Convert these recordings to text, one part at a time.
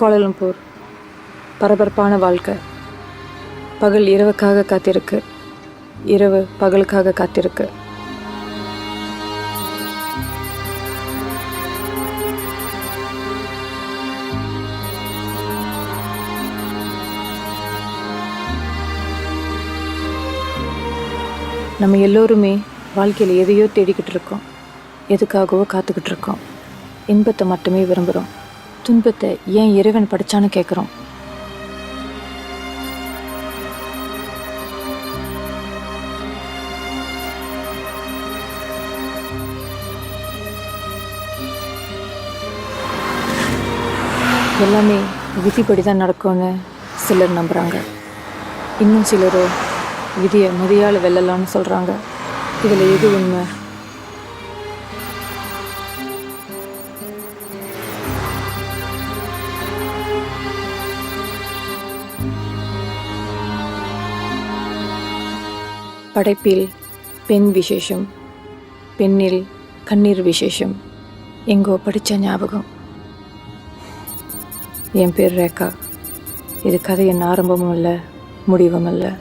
Kuala Lumpur பரபரப்பான வாழ்க்கை. பகல் இரவுக்காக காத்திருக்கு, இரவு பகலுக்காக காத்திருக்கு. நம்ம எல்லோருமே வாழ்க்கையில் எதையோ தேடிக்கிட்டு இருக்கோம், எதுக்காகவோ காத்துக்கிட்டு இருக்கோம். இன்பத்தை மட்டுமே விரும்புகிறோம், துன்பத்தை ஏன் இறைவன் படைச்சான்னு கேட்குறோம். எல்லாமே விதிப்படி தான் நடக்கும்னு சிலர் நம்புகிறாங்க. இன்னும் சிலரோ விதியை முதியால் வெல்லலாம்னு சொல்கிறாங்க. இதில் எது உண்மை? படைப்பில் பெண் விசேஷம், பெண்ணில் கண்ணீர் விசேஷம். எங்கோ படித்த ஞாபகம். என் பேர் ரேகா. இது கதையின் ஆரம்பமும் இல்லை, முடிவும் இல்லை.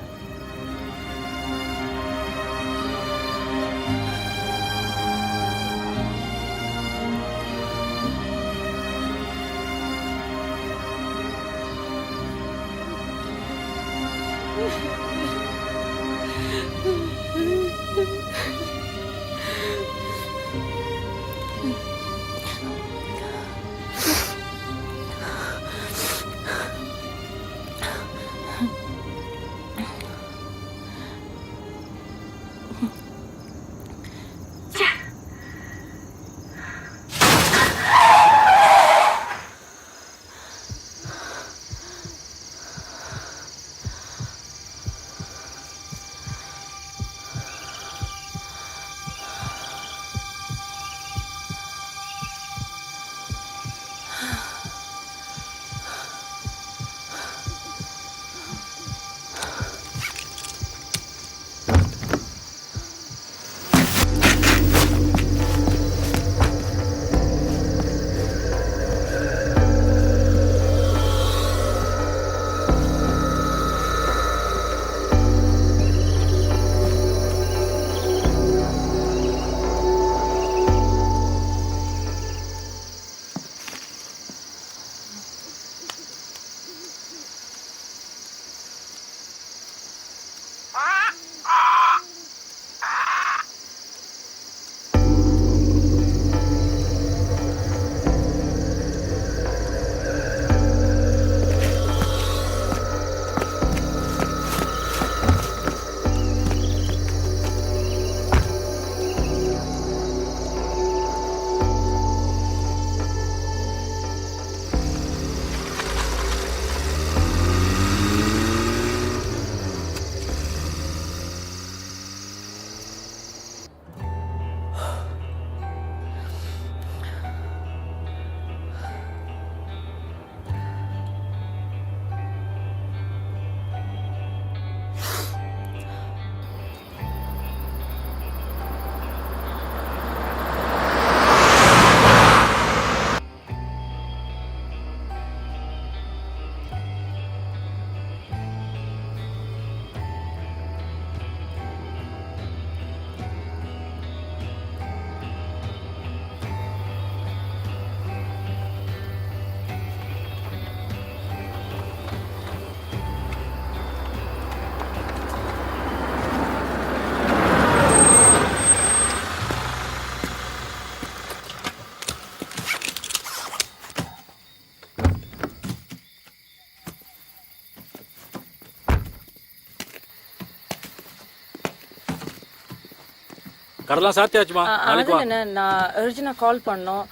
கடலாம் சாத்தியாச்சுமா? நாளைக்கு வா. நான் அர்ஜென்ட்டாக கால் பண்ணோம்.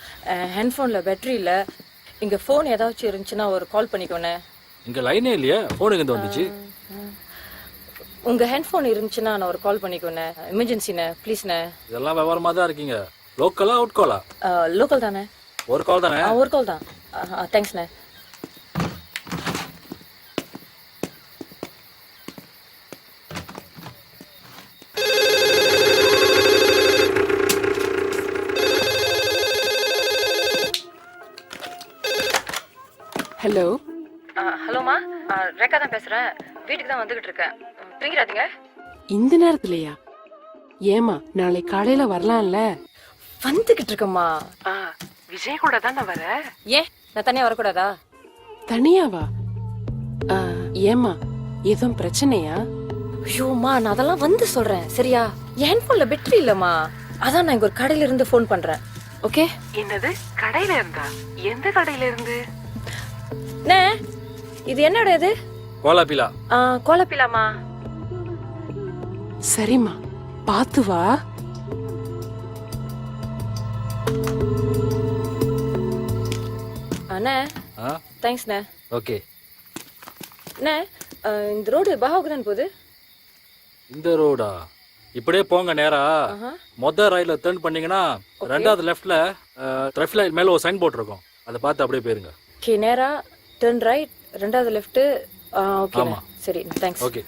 ஹெட்ஃபோனில் பேட்டரி இல்லை. இங்கே ஃபோன் ஏதாச்சும் இருந்துச்சுன்னா ஒரு கால் பண்ணிக்கோண்ணே. இங்க லைனே இல்லையா? ஃபோன் எங்க வந்துச்சு? உங்கள் ஹெட்ஃபோன் இருந்துச்சுன்னா நான் ஒரு கால் பண்ணிக்கோண்ணே. எமர்ஜென்சிண்ணே, ப்ளீஸ்ண்ணே. இதெல்லாம் விவரமா தான் இருக்கீங்க. லோக்கலா அவுட் காலா? லோக்கல் தானே. ஒரு கால் தானே? ஒரு கால் தான். தேங்க்ஸ்ண்ணே. ஹலோ. ஹலோமா, ரேகா தான் பேசுறேன். வீட்டுக்கு தான் வந்துகிட்டு இருக்கேன். தூங்கிறாதீங்க. இந்த நேரத்துலயா? ஏமா நாளை காலையில வரலாம்ல? வந்துகிட்டு இருக்கேம்மா. விஜய் கூட தானே வர? ஏன் நான் தனியா வரக்கூடாதா? தனியாவா? ஏமா எதுவும் பிரச்சனையா? ஐயோம்மா, நான் அதெல்லாம் வந்து சொல்றேன் சரியா? என் போன்ல பேட்டரி இல்லம்மா, அதான் நான் இங்க ஒரு கடையில இருந்து போன் பண்றேன். ஓகே? என்னது கடையில இருந்தா? எந்த கடையில இருந்து? நே, இது என்னோட இது? கோலாப்பிலா. கோலப்பிலாமா? சரிம்மா, பாத்து வா. அண்ணே, தேங்க்ஸ்ண்ணே. ஓகே. அண்ணே, இந்த ரோடு பாகாவுக்கு தான் போகுது. இந்த ரோடா? இப்படியே போங்க நேரா. மொதல் ரைட்ல டர்ன் பண்ணீங்கன்னா ரெண்டாவது லெஃப்ட்ல மேல ஒரு சைன் போர்ட் இருக்கும், அதை பார்த்து அப்படியே போயிருங்க. ஓகே, நேரா டர்ன் ரைட், ரெண்டாவது லெஃப்ட். ஓகே. ஆமா. சரி, தேங்க்ஸ். ஓகே.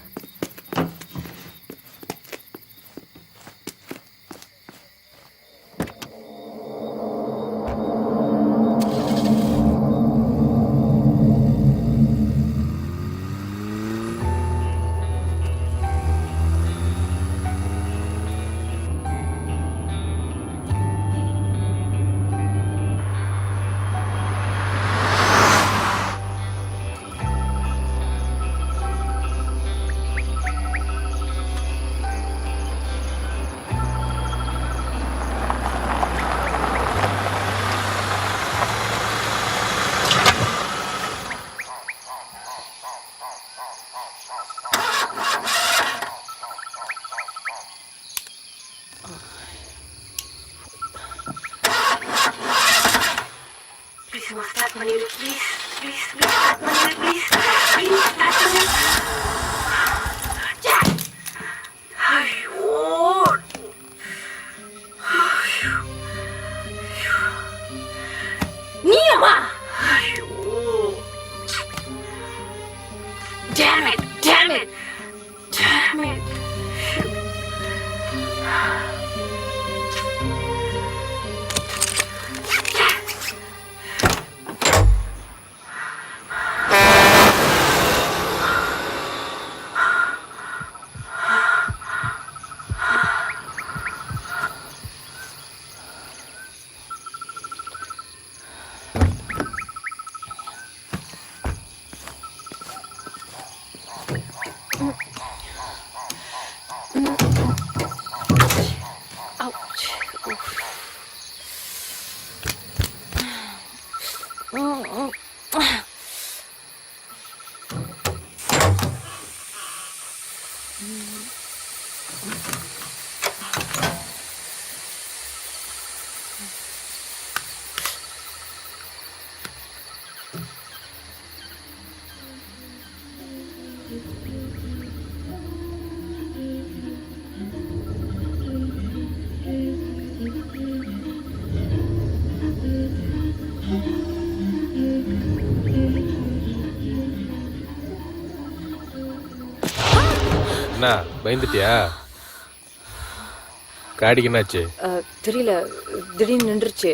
என்ன பயந்துட்டியா? காடிக்கு என்னாச்சு? தெரியல, திடீர்னு நின்றுச்சு.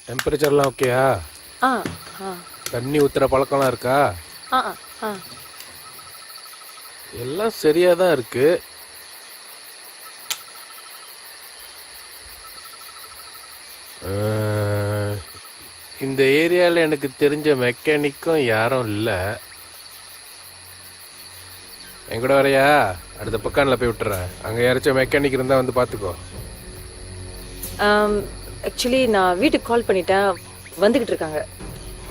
டெம்பரேச்சர்லாம் ஓகேயா? ஆ ஆ தண்ணி ஊத்துற பழக்கம்லாம் இருக்கா? ஆ ஆ எல்லாம் சரியா தான் இருக்கு. இந்த ஏரியாவில் எனக்கு தெரிஞ்ச மெக்கானிக்கும் யாரும் இல்லை. என் கூட வரையா? அடுத்த பக்கானில் போய் விட்டுறேன். அங்கே யாராச்சும் மெக்கானிக் இருந்தால் வந்து பார்த்துக்கோ. ஆக்சுவலி நான் வீட்டுக்கு கால் பண்ணிட்டேன், வந்துகிட்டு இருக்காங்க.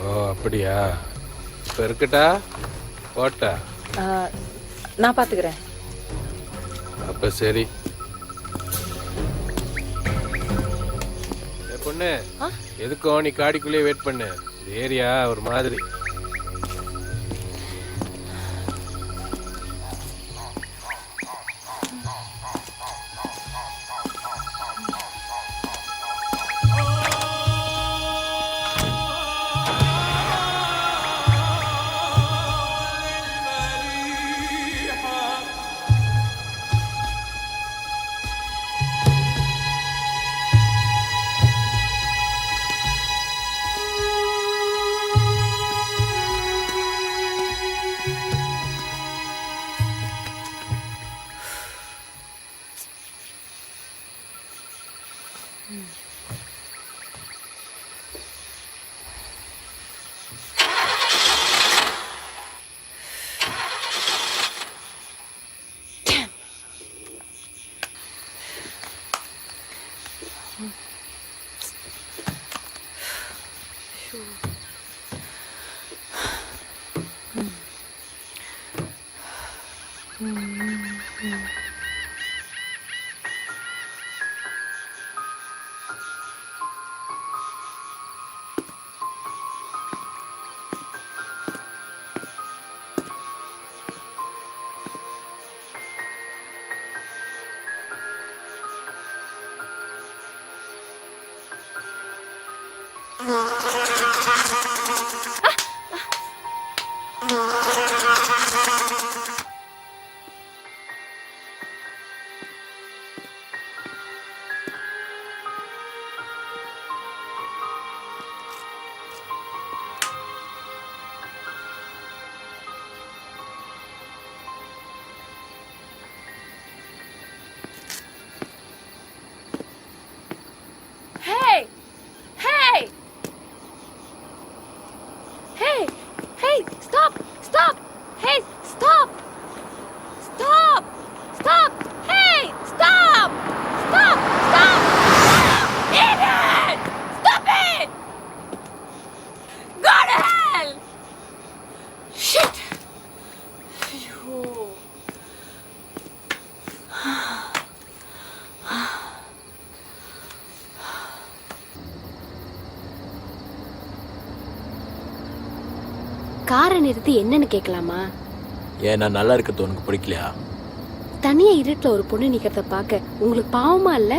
ஓ அப்படியா? இப்போ இருக்கட்டா போட்டா? நான் பார்த்துக்கிறேன். அப்போ சரி. பொண்ணு, எதுக்கும் நீ காடிக்குள்ளேயே வெயிட் பண்ணு. ஏரியா ஒரு மாதிரி. Hey! Hey! Hey! Hey! Stop! Stop! Hey! Stop! Stop! Stop! Hey! Stop! Stop! Stop! Idiot! Stop it! Go to hell! Shit! Phew. காரை நிறுத்தி என்னன்னு கேட்கலாமா? ஏன் நான் நல்லா இருக்கிறது உனக்கு பிடிக்கலையா? தனியா இருட்டுல ஒரு பொண்ணு நிக்கிறத பார்க்க உங்களுக்கு பாவமா இல்ல?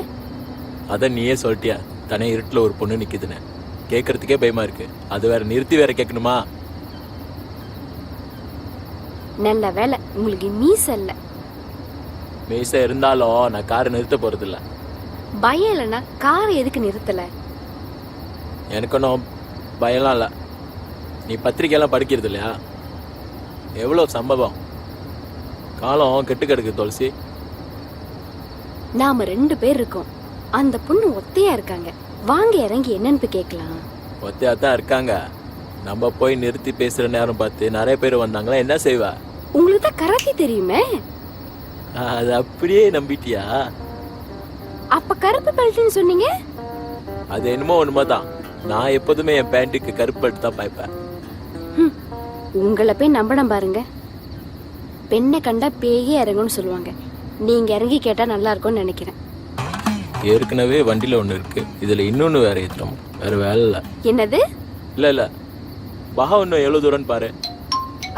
அதான் நீயே சொல்லிட்டியா, தனியா இருட்டுல ஒரு பொண்ணு நிக்குதுன்னு. கேட்கறதுக்கே பயமா இருக்கு, அது வேற நிறுத்தி வேற கேட்கணுமா? நல்ல வேலை உங்களுக்கு மீச இல்ல. மீசை இருந்தாலும் நான் காரை நிறுத்த போறது இல்ல. பயம் இல்லைன்னா காரை எதுக்கு நிறுத்தல? எனக்கு ஒன்றும் பயம்லாம் இல்லை. நீ பத்திரிக்கையெல்லாம் படிக்கிறது இல்லையா? எவ்வளோ சம்பவம், காலம் கெட்டு கிடக்கு துளசி. நாம 2 பேர் இருக்கோம், அந்த பொண்ணு ஒத்தையா இருக்காங்க. வாங்க இறங்கி என்னன்னு போய் கேட்கலாம். ஒத்தையாத்தான் இருக்காங்க. நம்ம போய் நிறுத்தி பேசுற நேரம் பார்த்து நிறைய பேர் வந்தாங்களா, என்ன செய்வா? உங்களுக்கு தான் கராத்தே தெரியுமே. அது அப்படியே நம்பிட்டியா? அப்ப கருப்பு பெல்ட்னு சொன்னீங்க. அது என்னமோ உண்மைதான். நான் எப்போதுமே என் பேண்ட்டுக்கு கருப்பு பெல்ட் தான் பாய்ப்பேன். உங்களை போய் நம்பணும் பாருங்க. பெண்ணை கண்டா பேயே இறங்கும்னு சொல்லுவாங்க. நீங்க இறங்கி கேட்டா நல்லா இருக்கும்னு நினைக்கிறேன். ஏற்கனவே வண்டியில ஒண்ணு இருக்கு, இதுல இன்னொன்னு வேற ஏற்றோம். வேற வேலை இல்ல. என்னது? இல்ல பகா இன்னும் எவ்வளவு தூரம்னு பாரு.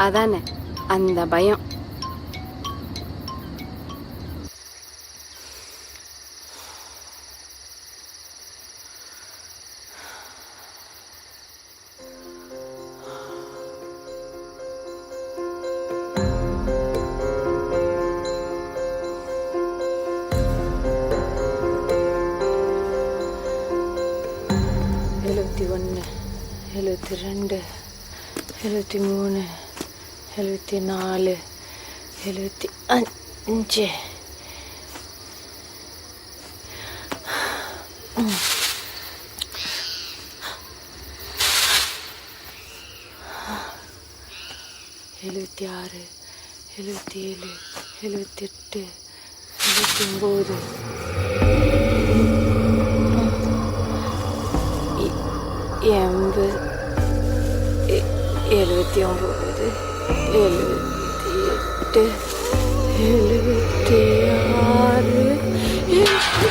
அதானே அந்த பயம். ஒன்று, 72, 73, 74, 75. எழுபத்தி 6, 77, 78, 79. 80, 79, 78, 76.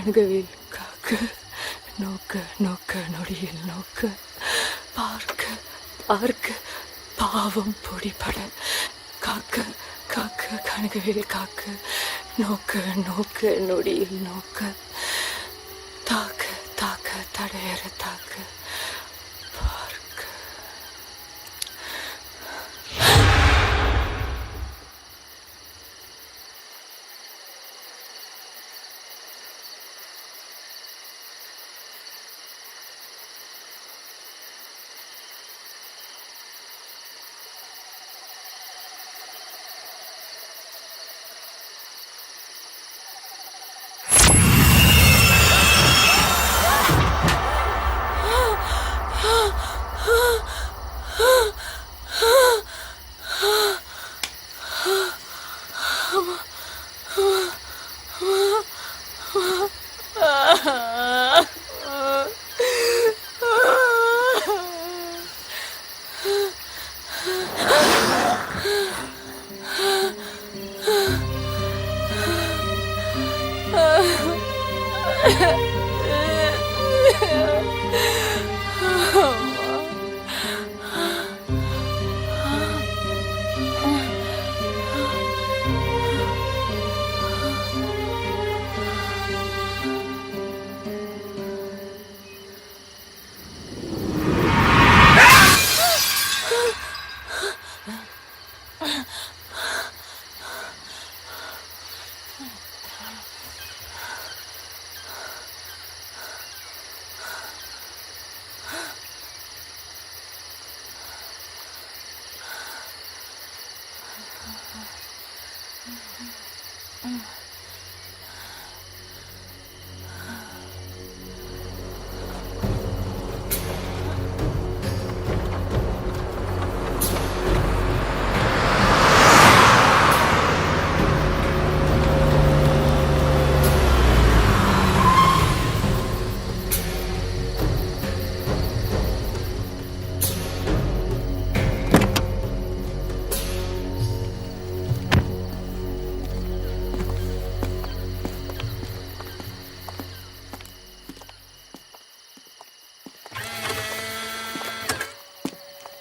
கனகவேல் காக்க நோக்க நோக்க நொடியில் நோக்க பார்க்க பார்க்க பாவம் பொடிபட காக்க காக்க கனகவேல் காக்க நோக்க நோக்க நொடியில் நோக்க தாக்க தாக்க தடையற தாக்க பார்க்க.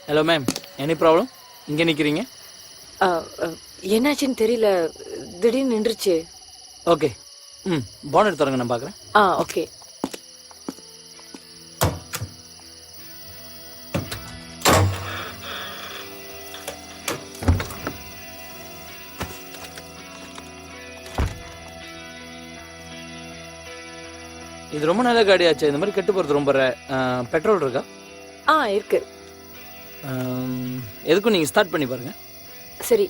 Hello ma'am, any problem? இங்கே நிற்கிறீங்க? என்னாச்சுன்னு தெரியல, திடீர்னு நின்றுச்சு. ஓகே, பானட் தரங்க, நான் பார்க்குறேன். ஓகே. இது ரொம்ப நல்ல காடியாச்சு. இந்த மாதிரி கெட்டு போகிறது ரொம்ப பெட்ரோல் இருக்கா? இருக்கு. எதுக்கும் நீங்கள் ஸ்டார்ட் பண்ணி பாருங்க. சரி.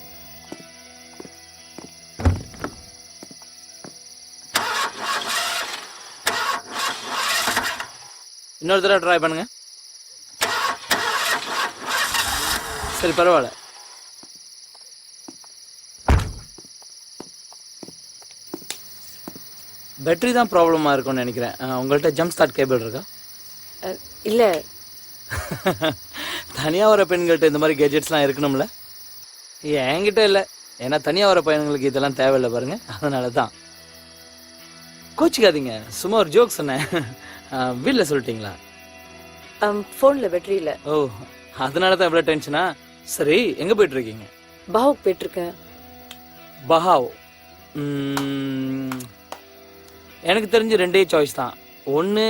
இன்னொரு தடவை ட்ரை பண்ணுங்க. சரி, பரவாயில்ல. பேட்டரி தான் ப்ராப்ளமாக இருக்கும்னு நினைக்கிறேன். உங்கள்கிட்ட ஜம்ப் ஸ்டார்ட் கேபிள் இருக்கா? இல்லை. தனியாக வர பெண்கள்கிட்ட இந்த மாதிரி கேஜெட்ஸ்லாம் இருக்கணும்ல? என்கிட்ட இல்லை, ஏன்னா தனியாக வர பையன்களுக்கு இதெல்லாம் தேவையில்லை பாருங்க, அதனால தான். கோச்சிக்காதீங்க, சும்மா ஒரு ஜோக் சொன்னேன். வீட்டில் சொல்லிட்டீங்களா? ஃபோனில் பேட்டரி இல்லை. ஓ, அதனால தான் இவ்வளோ டென்ஷனா? சரி, எங்கே போயிட்டு இருக்கீங்க? பாவுக்கு போயிட்டுருக்கேன். பஹாவ். எனக்கு தெரிஞ்சு ரெண்டே சாய்ஸ் தான். ஒன்று,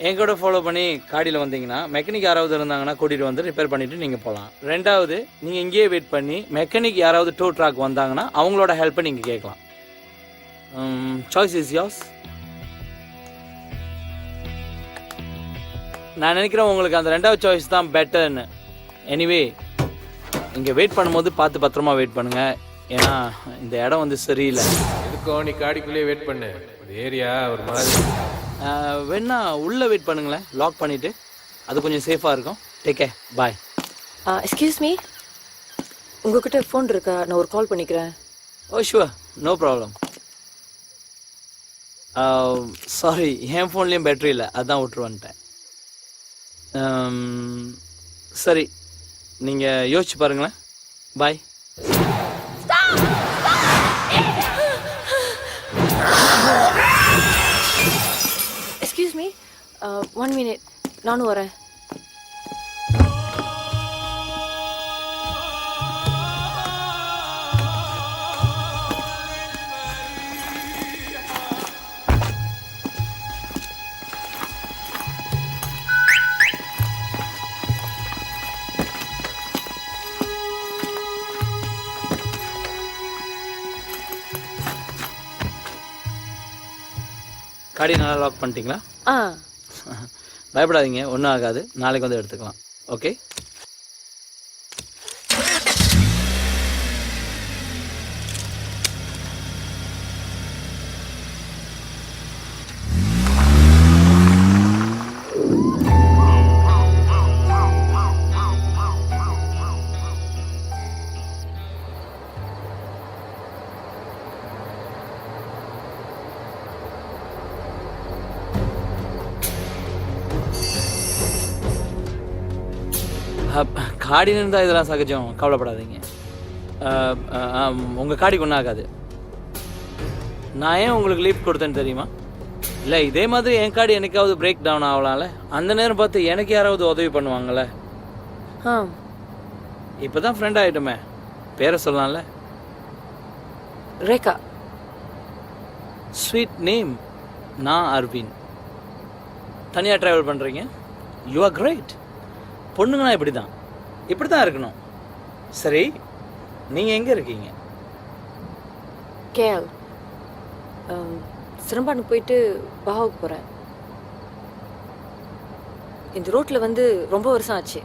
என் கூட ஃபாலோ பண்ணி காடியில் வந்தீங்கன்னா மெக்கானிக் யாராவது இருந்தாங்கன்னா கூட்டிகிட்டு வந்து ரிப்பேர் பண்ணிவிட்டு நீங்கள் போகலாம். ரெண்டாவது, நீங்கள் இங்கேயே வெயிட் பண்ணி மெக்கானிக் யாராவது டோ ட்ராக் வந்தாங்கன்னா அவங்களோட ஹெல்ப்பை நீங்கள் கேட்கலாம். Choice is yours. நான் நினைக்கிறேன் உங்களுக்கு அந்த ரெண்டாவது சாய்ஸ் தான் பெட்டர்னு. எனிவே, இங்கே வெயிட் பண்ணும்போது பார்த்து பத்திரமா வெயிட் பண்ணுங்கள், ஏன்னா இந்த இடம் வந்து சரியில்லை. எதுக்கும் நீ காடிக்குள்ளேயே வெயிட் பண்ணு, ஏரியா ஒரு மாதிரி. வேணா உள்ளே வெயிட் பண்ணுங்களேன், லாக் பண்ணிவிட்டு, அது கொஞ்சம் சேஃபாக இருக்கும். Take care, bye. Excuse me, உங்ககிட்ட ஃபோன் இருக்கா? நான் ஒரு கால் பண்ணிக்கிறேன். Oh sure, no problem. Sorry, என் ஃபோன்லேயும் பேட்டரி இல்லை, அதான் விட்டுரு வந்துட்டேன். சரி, நீங்கள் யோசிச்சு பாருங்களேன். பாய். எக்ஸ்கியூஸ் மீ, 1 minute, நானும் வரேன். காடி நல்லா லாக் பண்ணிட்டீங்களா? ஆ, பயப்படாதீங்க, ஒன்றும் ஆகாது. நாளைக்கு வந்து எடுத்துக்கலாம். ஓகே. காடின்னு இருந்தால் இதெல்லாம் சகஜம், கவலைப்படாதீங்க. உங்கள் காடிக்கு ஒன்றும் ஆகாது. நான் ஏன் உங்களுக்கு லீஃப் கொடுத்தேன்னு தெரியுமா? இல்லை, இதே மாதிரி என் காடி என்னைக்காவது பிரேக் டவுன் ஆகலாம்ல, அந்த நேரம் பார்த்து எனக்கு யாராவது உதவி பண்ணுவாங்கள்ல. ஆ, இப்போ தான் ஃப்ரெண்ட் ஆகிட்டோமே, பேரை சொல்லலாம்ல. ரேகா. Sweet name. நான் அரவிந்த். தனியாக ட்ராவல் பண்ணுறீங்க? You are great. பொண்ணுங்கன்னா இப்படி தான் இருக்கணும். சரி, நீங்கள் எங்கே இருக்கீங்க? கேஎல். சிரம்பானுக்கு போயிட்டு பாகாவுக்கு போகிறேன். இந்த ரோட்டில் வந்து ரொம்ப வருஷம் ஆச்சு.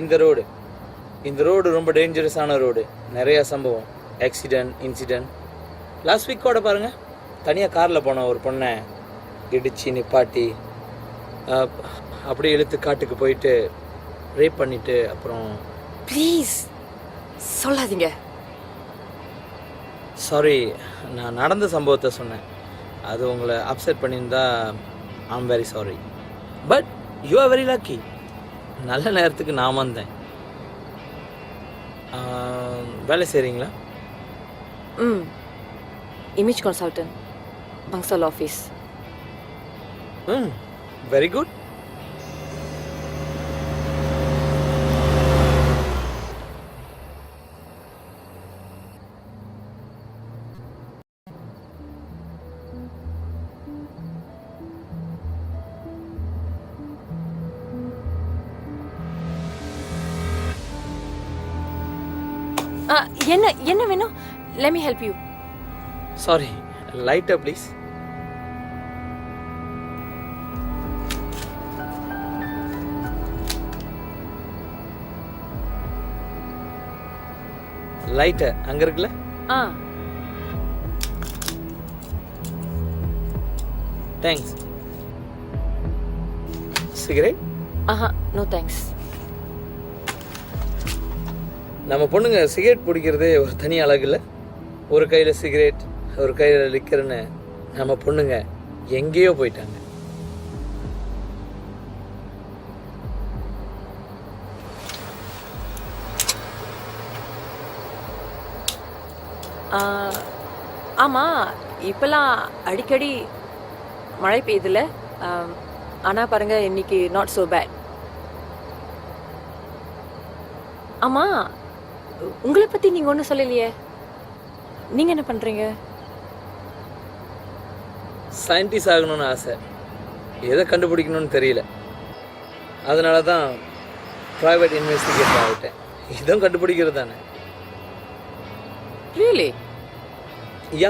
இந்த ரோடு ரொம்ப டேஞ்சரஸான ரோடு. நிறையா சம்பவம், ஆக்சிடெண்ட், இன்சிடெண்ட். லாஸ்ட் வீக் கூட பாருங்கள், தனியாக காரில் போன ஒரு பொண்ணை இடித்து நிப்பாட்டி அப்படியே இழுத்து காட்டுக்கு போயிட்டு ரேப் பண்ணிவிட்டு அப்புறம். ப்ளீஸ் சொல்லாதீங்க. சாரி, நான் நடந்த சம்பவத்தை சொன்னேன். அது உங்களை அப்செட் பண்ணியிருந்தா I'm very sorry. But you are very lucky. நல்ல நேரத்துக்கு நான் வந்தேன். வேலை செய்கிறீங்களா? Image consultant, Bansal office. Very good. என்ன வேணும்? Let me help you. Sorry, lighter please. Lighter அங்கே இருக்குல்ல? ஆ, தேங்க்ஸ். சிகரெட்? ஆஹா, நோ தேங்க்ஸ். நம்ம பொண்ணுங்க சிகரெட் பிடிக்கிறதே ஒரு தனி அழகு இல்லை? ஒரு கையில் சிகரெட், ஒரு கையில் லிக்கர்னு நம்ம பொண்ணுங்க எங்கேயோ போயிட்டாங்க. ஆமாம், இப்போல்லாம் அடிக்கடி மழை பெய்யுதுல்ல? ஆனால் பாருங்க, இன்னைக்கு நாட் ஸோ பேட். ஆமாம், உங்களை பற்றி நீங்கள் ஒன்றும் சொல்லலையே. நீங்கள் என்ன பண்ணுறீங்க? சயின்டிஸ்ட் ஆகணும்னு ஆசை. எதை கண்டுபிடிக்கணும்னு தெரியல. அதனால தான் ப்ரைவேட் இன்வெஸ்டிகேட்டர் ஆகிட்டேன். இதுவும் கண்டுபிடிக்கிறது தானே. ரியலி? யா,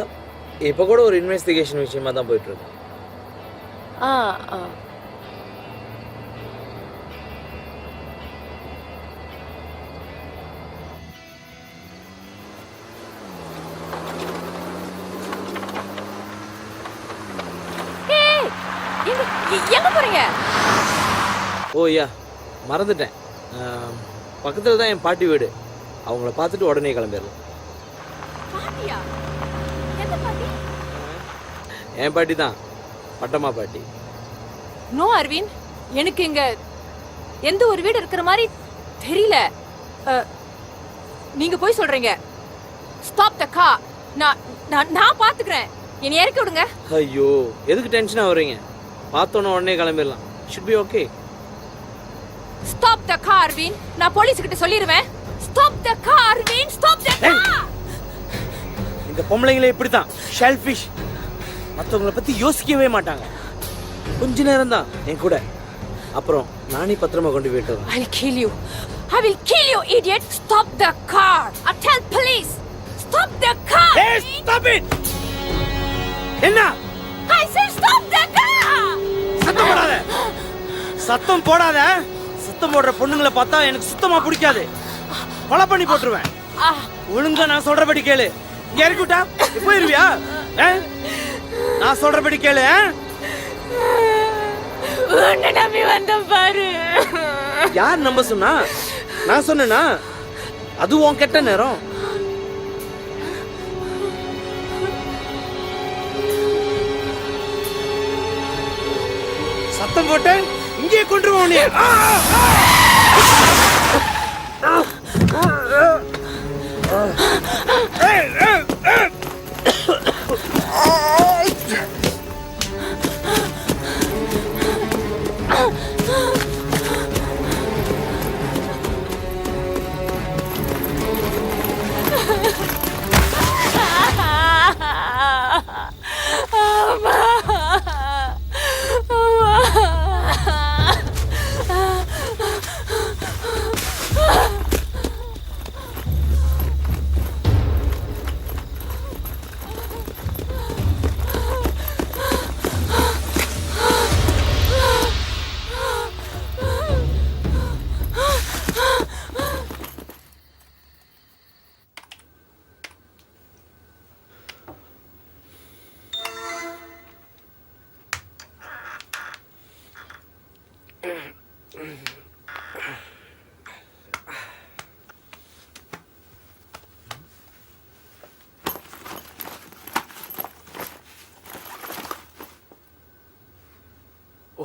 இப்போ கூட ஒரு இன்வெஸ்டிகேஷன் விஷயமா தான் போயிட்டுருக்கு. ஆ ஆ எங்க போறீங்க? ஓ யா, மறந்துட்டேன். பக்கத்தில் தான் என் பாட்டி வீடு. அவங்கள பார்த்துட்டு உடனே கிளம்பிடலாம். பாட்டியா? எந்த பாட்டி? என் பாட்டி தான், பட்டம்மா பாட்டி. நோ அரவிந்த், எனக்கு இங்க எந்த ஒரு வீடு இருக்கிற மாதிரி தெரியல. நீங்க போய் சொல்றீங்க. Stop the car. நான் பாத்துக்கிறேன். என்னை இறக்கி விடுங்க. ஐயோ, எதுக்கு டென்ஷனாக வர்றீங்க? பார்த்தோன்னே உடனே கிளம்பிடலாம். Should be okay. Stop the car Aravind. நான் போலீஸ் கிட்ட சொல்லிடுவேன். Stop the car Aravind. Stop the car. இந்த பொம்பளைங்களே இப்படி தான், ஷெல்ஃபிஷ். மற்றவங்கள பற்றி யோசிக்கவே மாட்டாங்க. கொஞ்ச நேரம் தான் என் கூட, அப்புறம் நானே பத்திரமா கொண்டு போயிட்டு வரேன். I'll kill you. I will kill you, idiot. Stop the car. I'll tell police. Stop the car. Hey, stop it. என்ன? I said stop the car. சத்தம் போடாத. சத்தம் போடாத. சத்தம் போடுற பொண்ணுங்களை பார்த்தா எனக்கு சுத்தமா பிடிக்காது. கொலை பண்ணி போட்டுருவேன். ஒழுங்கா நான் சொல்றபடி கேளு. இங்க இறக்கி விட்டா போயிருவியா? நான் சொல்றபடி கேளு. உன்னை நம்பி வந்த பாரு. யார் நம்ப சொன்னா? நான் சொன்னேனா? அது உன் கெட்ட நேரம். சத்தம் போட்டு இங்கே கொண்டுருவோம் நீ.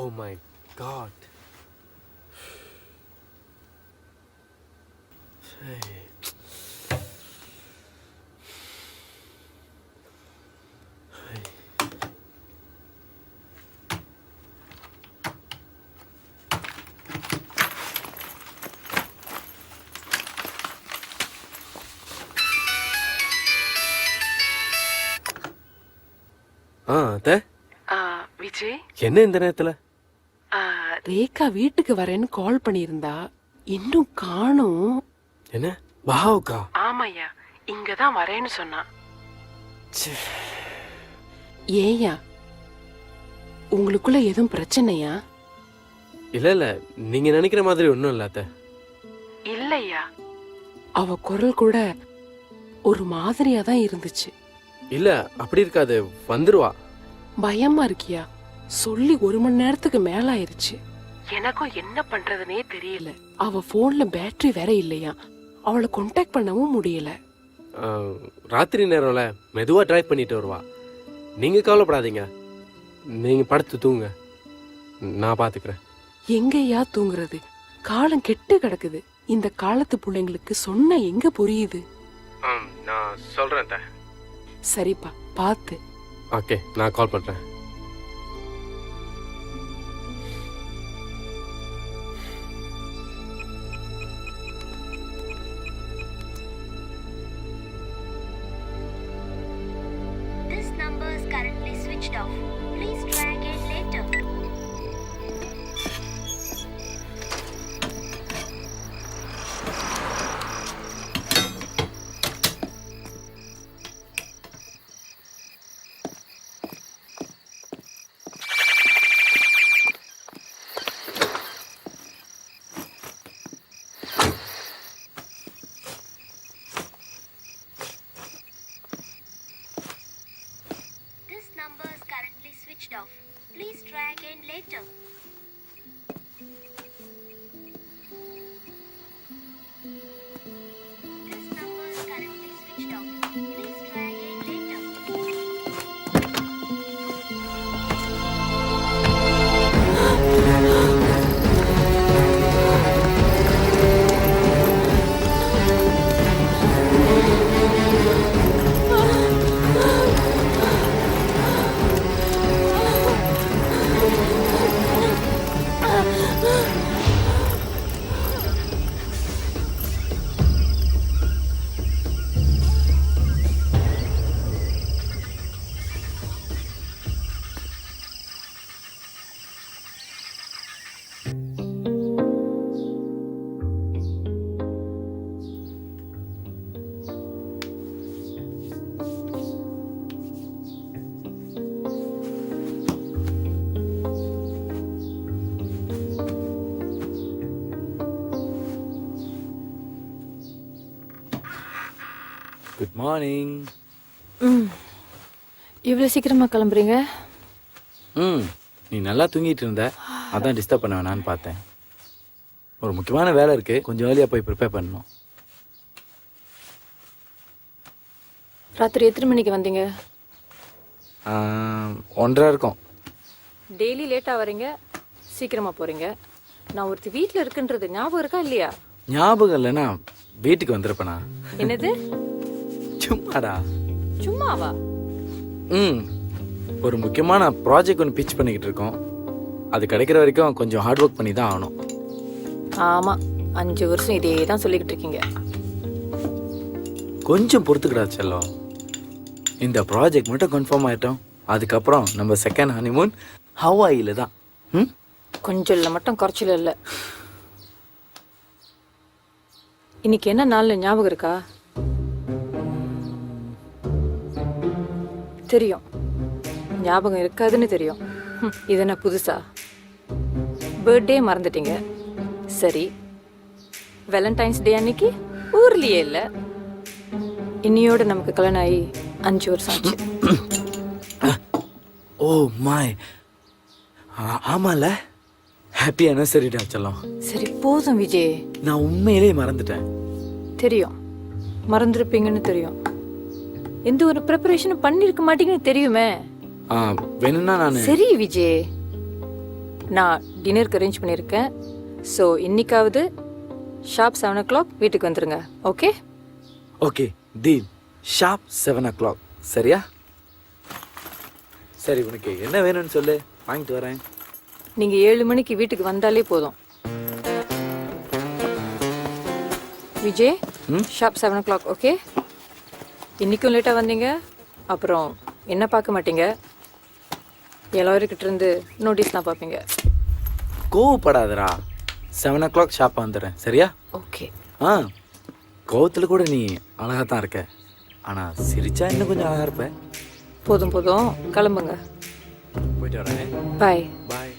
Oh my God. அத்தை, விஜய், என்ன இந்த நேரத்துல? ரேகா வீட்டுக்கு வரேன்னு கால் பண்ணியிருந்தா, இன்னும் காணோம். என்ன பாவுக்கா? ஆமாய்யா, இங்கதான் வரேன்னு சொன்னா. ஏயா, உங்களுக்குள்ள எதுவும் பிரச்சனையா? இல்ல இல்ல, நீங்க நினைக்கிற மாதிரி ஒண்ணும் இல்ல அத்தை. இல்லையா, அவ குரல் கூட ஒரு மாதிரியா தான் இருந்துச்சு. இல்ல அப்படி இருக்காது, வந்துருவா. பயமா இருக்கியா? சொல்லி 1 மணி நேரத்துக்கு மேல ஆயிருச்சு. எனக்கும் என்ன பண்றதுனே தெரியல. அவ போன்ல பேட்டரி வேற இல்லையா, அவளை கான்டாக்ட் பண்ணவும் முடியல. ராத்திரி நேரம்ல மெதுவா டிரைவ் பண்ணிட்டு வருவா. நீங்க கவலைப்படாதீங்க, நீங்க படுத்து தூங்க, நான் பாத்துக்கிறேன். எங்கயா தூங்குறது? காலம் கெட்டு கிடக்குது. இந்த காலத்து பிள்ளைங்களுக்கு சொன்னா எங்க புரியுது? நான் சொல்றேன். சரிப்பா, பாத்து. ஓகே, நான் கால் பண்றேன். This number is currently switched off. Please try again later. Number is currently switched off. Please try again later. Good morning. ம் இவ்வளோ சீக்கிரமாக கிளம்புறீங்க? நீ நல்லா தூங்கிட்டு இருந்த, அதான் டிஸ்டர்ப் பண்ண வேணான்னு பார்த்தேன். ஒரு முக்கியமான வேலை இருக்கு, கொஞ்சம் ஏர்லியாக போய் ப்ரிப்பேர் பண்ணணும். ராத்திரி எத்தனை மணிக்கு வந்தீங்க? 1:30 இருக்கும். டெய்லி லேட்டாக வரீங்க, சீக்கிரமாக போகிறீங்க. நான் ஒருத்தி வீட்டில் இருக்குன்றது ஞாபகம் இருக்கா இல்லையா? ஞாபகம் இல்லைன்னா வீட்டுக்கு வந்திருப்பேனா? என்னது? சும்மாடா. சும்மாவா? ஒரு முக்கியமான ப்ராஜெக்ட் ஒன்று பிச் பண்ணிக்கிட்டு இருக்கோம். அது கிடைக்கிற வரைக்கும் கொஞ்சம் ஹார்ட் ஒர்க் பண்ணி தான் ஆகணும். ஆமாம், 5 வருஷம் இதே தான் சொல்லிக்கிட்டு இருக்கீங்க. கொஞ்சம் பொறுத்துக்கிடா செல்லம். இந்த ப்ராஜெக்ட் மட்டும் கன்ஃபார்ம் ஆகிட்டோம், அதுக்கப்புறம் நம்ம செகண்ட் ஹனிமூன் ஹவாயில் தான். கொஞ்சம் இல்லை மட்டும் குறைச்சல இல்லை. இன்னைக்கு என்ன நாள் ஞாபகம் இருக்கா? தெரியும், ஞாபகம் இருக்காதுன்னு தெரியும். இது என்ன புதுசா? பர்த்டே மறந்துட்டீங்க. சரி, வேலண்டைன்ஸ் டே அன்னைக்கு ஊர்லயே இல்லை. இன்னையோட நமக்கு கல்யாணம் ஆகி 5 வருஷம் ஆச்சு. ஓ மாய், ஆமால, ஹாப்பி அனிவர்சரிடா செல்லம். சரி போதும் விஜய். நான் உண்மையிலேயே மறந்துட்டேன். தெரியும், மறந்துருப்பீங்கன்னு தெரியும். எந்த ஒரு ப்ரிப்பரேஷனும் பண்ணிருக்க மாட்டீங்கன்னு தெரியுமே. வேணும்னா நான் சரி விஜய், நான் டின்னருக்கு அரேஞ்ச் பண்ணியிருக்கேன். ஸோ இன்னைக்காவது ஷார்ப் 7 o'clock வீட்டுக்கு வந்துருங்க. Okay? Okay deal. Sharp 7 o'clock. சரியா? சரி, உனக்கு என்ன வேணும்னு சொல்லு, வாங்கிட்டு வரேன். நீங்க 7 மணிக்கு வீட்டுக்கு வந்தாலே போதும். Vijay, sharp 7 o'clock. ஓகே? இன்னைக்கும் லேட்டாக வந்தீங்க, அப்புறம் என்ன பார்க்க மாட்டீங்க, எல்லாருக்கிட்ட இருந்து நோட்டீஸ் தான் பார்ப்பீங்க. கோவப்படாதடா. 7 o'clock ஷாப்பாக வந்துடுறேன். சரியா? ஓகே. கோவத்தில் கூட நீ அழகாக தான் இருக்க, ஆனால் சிரிச்சா இன்னும் கொஞ்சம் அழகாக இருப்ப. போதும் போதும், கிளம்புங்க. போயிட்டு வரேன். பாய். பாய்.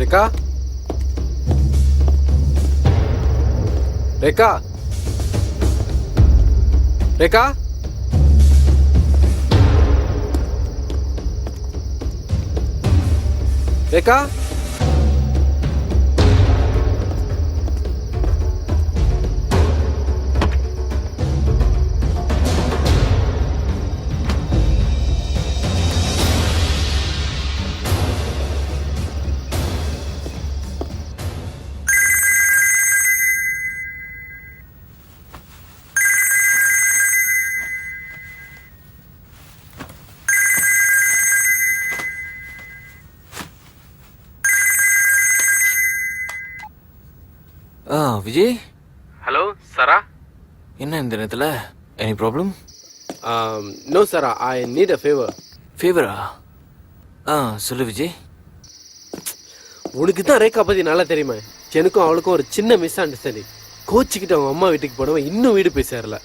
ரேகா ரேகா ரேகா ரேகா விஜய், ஹலோ சரா என்ன இந்த நேரத்தில் any problem? No Sara, I need a favour. ஃபேவரா? சொல்லு விஜய். உனக்கு தான் ரேகா பற்றி நல்லா தெரியுமா? எனக்கும் அவளுக்கும் ஒரு சின்ன மிஸ் அண்டர்ஸ்டாண்டிங். கோச்சிக்கிட்டு அவங்க அம்மா வீட்டுக்கு போனவன் இன்னும் வீடு போய் சேரல.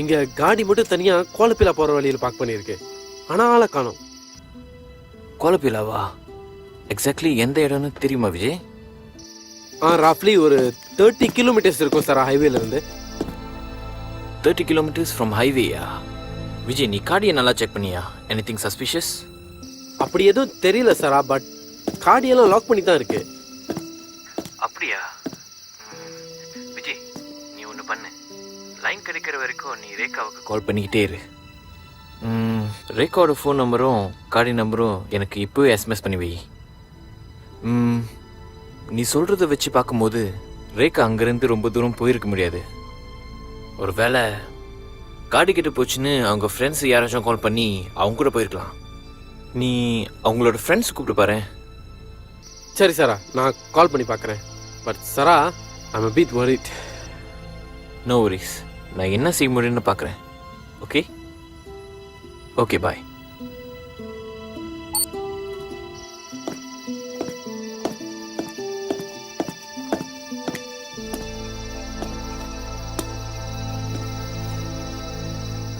இங்கே காடி மட்டும் தனியாக கோலப்பிலா போகிற வழியில் பார்க் பண்ணியிருக்கு. ஆனால் ஆளை காணோம். கோலப்பிலாவா? எக்ஸாக்ட்லி எந்த இடம்னு தெரியுமா விஜய்? ரஃப்லி ஒரு 30 கிலோமீட்டர்ஸ் இருக்கும் சார் ஹைவேலேருந்து. 30 கிலோமீட்டர்ஸ் ஃப்ரம் ஹைவேயா? விஜய், நீ காடியை நல்லா செக் பண்ணியா? Anything suspicious? அப்படி எதுவும் தெரியல சாரா, பட் காடியெல்லாம் லாக் பண்ணி தான் இருக்கு. அப்படியா? விஜய், நீ ஒன்று பண்ணு. லைன் கிடைக்கிற வரைக்கும் நீ ரேகாவுக்கு கால் பண்ணிக்கிட்டே இரு. ரேகாவோட ஃபோன் நம்பரும் காடி நம்பரும் எனக்கு இப்போவே எஸ்எம்எஸ் பண்ணி வை. நீ சொல்கிறத வச்சு பார்க்கும்போது ரேகா அங்கேருந்து ரொம்ப தூரம் போயிருக்க முடியாது. ஒரு வேளை காடி கிட்ட போச்சுன்னு அவங்க ஃப்ரெண்ட்ஸ் யாராச்சும் கால் பண்ணி அவங்க கூட போயிருக்கலாம். நீ அவங்களோட ஃப்ரெண்ட்ஸ் கூப்பிட்டு பாரு. சரி சாரா, நான் கால் பண்ணி பார்க்குறேன். But Sara, I'm a bit worried. No worries, நான் என்ன செய்ய முடியும்னு பார்க்குறேன். Okay okay, bye.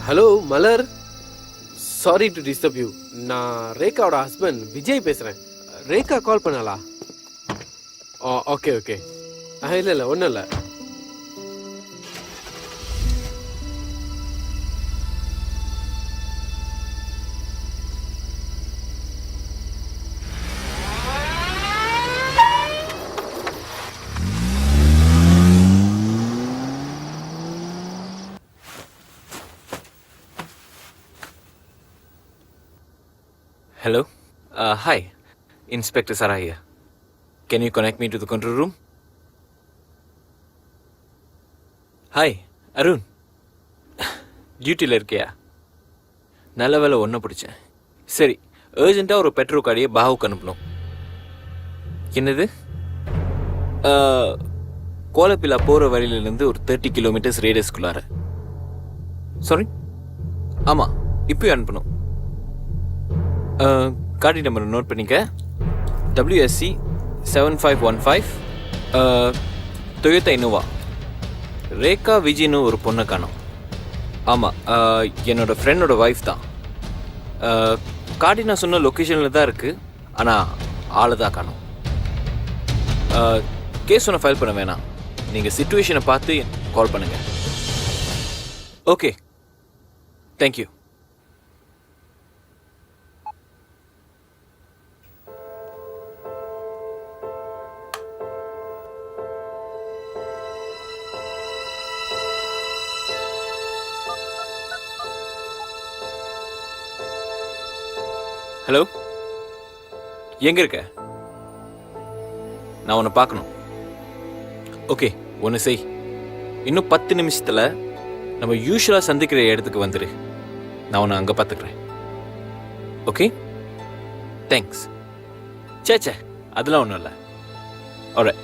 Hello Malar, sorry to disturb you. நான் ரேகாவோட ஹஸ்பண்ட் விஜய் பேசுகிறேன். ரேகா கால் பண்ணாளா? Okay okay. இல்லை இல்லை, ஒன்றும் இல்லை. Hello. Hi. Inspector Sarah here. Can you connect me to the control room? Hi, Arun. டியூட்டியில் இருக்கியா? நல்ல வேலை ஒன்றை பிடிச்சேன். சரி, அர்ஜென்ட்டாக ஒரு பெட்ரோல் காடியை பாவுக்கு அனுப்பணும். என்னது? கோலப்பிலா போகிற வழியிலேருந்து ஒரு 30 கிலோமீட்டர்ஸ் ரேடியஸ்குள்ளார. சாரி? ஆமாம், இப்போயும் அனுப்பணும். காடி நம்பர் நோட் பண்ணிக்க. WSC 7515, Toyota Innova. ரேகா விஜய்னு ஒரு பொண்ணை காணோம். ஆமாம், என்னோடய ஃப்ரெண்டோட ஒய்ஃப் தான். காடி நான் சொன்ன லொக்கேஷனில் தான் இருக்குது, ஆனால் ஆளை தான் காணோம். கேஸ் ஒன்று ஃபைல் பண்ண வேணாம், நீங்கள் சிச்சுவேஷனை பார்த்து கால் பண்ணுங்கள். Okay, thank you. ஹலோ, எங்கே இருக்க? நான் உன்னை பார்க்கணும். ஓகே, ஒன்று செய். இன்னும் 10 நிமிஷத்தில் நம்ம யூஸ்வலாக சந்திக்கிற இடத்துக்கு வந்துடு. நான் உன்னை அங்கே பார்த்துக்கிறேன். Okay, thanks. சே, அதெல்லாம் ஒன்றும் இல்லை. ஆல்ரைட்.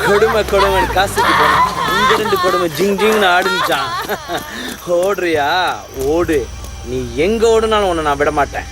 கொடுமை கொடுமைன்னு காசுக்கு போனா இங்க 2 கொடுமை ஜிங் ஜிங்னு ஆடுச்சான். ஓடுறியா ஓடு, நீ எங்க ஓடுனாலும் உன்னை நான் விட மாட்டேன்.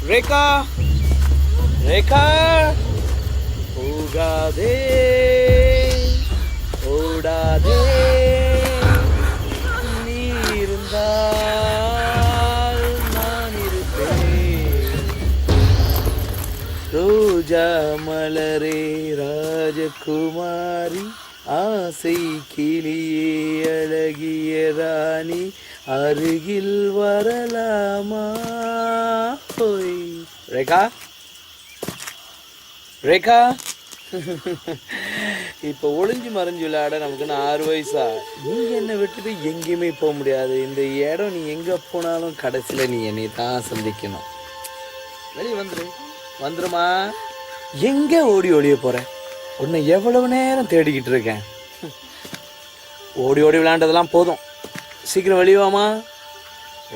ரேகா ரேகா போகாதே ஓடாதே, நீ இருந்தால் நான் இருப்பேன். ரோஜா மலரே ராஜகுமாரி, ஆசை கிளியே அழகிய ராணி, அருகில் வரலாமா? ஓய் ரேகா ரேகா, இப்போ ஒளிஞ்சு மறைஞ்சு விளையாட நமக்கு 6 வயசா? நீ என்னை விட்டுட்டு எங்கேயுமே போக முடியாது. இந்த இடம் நீ எங்கே போனாலும் கடைசியில் நீ என்னை தான் சந்திக்கணும். வெளியே வந்துருமா? எங்கே ஓடி ஓடிய போகிறேன்? உன்னை எவ்வளவு நேரம் தேடிக்கிட்டு இருக்கேன். ஓடி ஓடி விளையாண்டதெல்லாம் போதும், சீக்கிரம் வெளியே வாமா.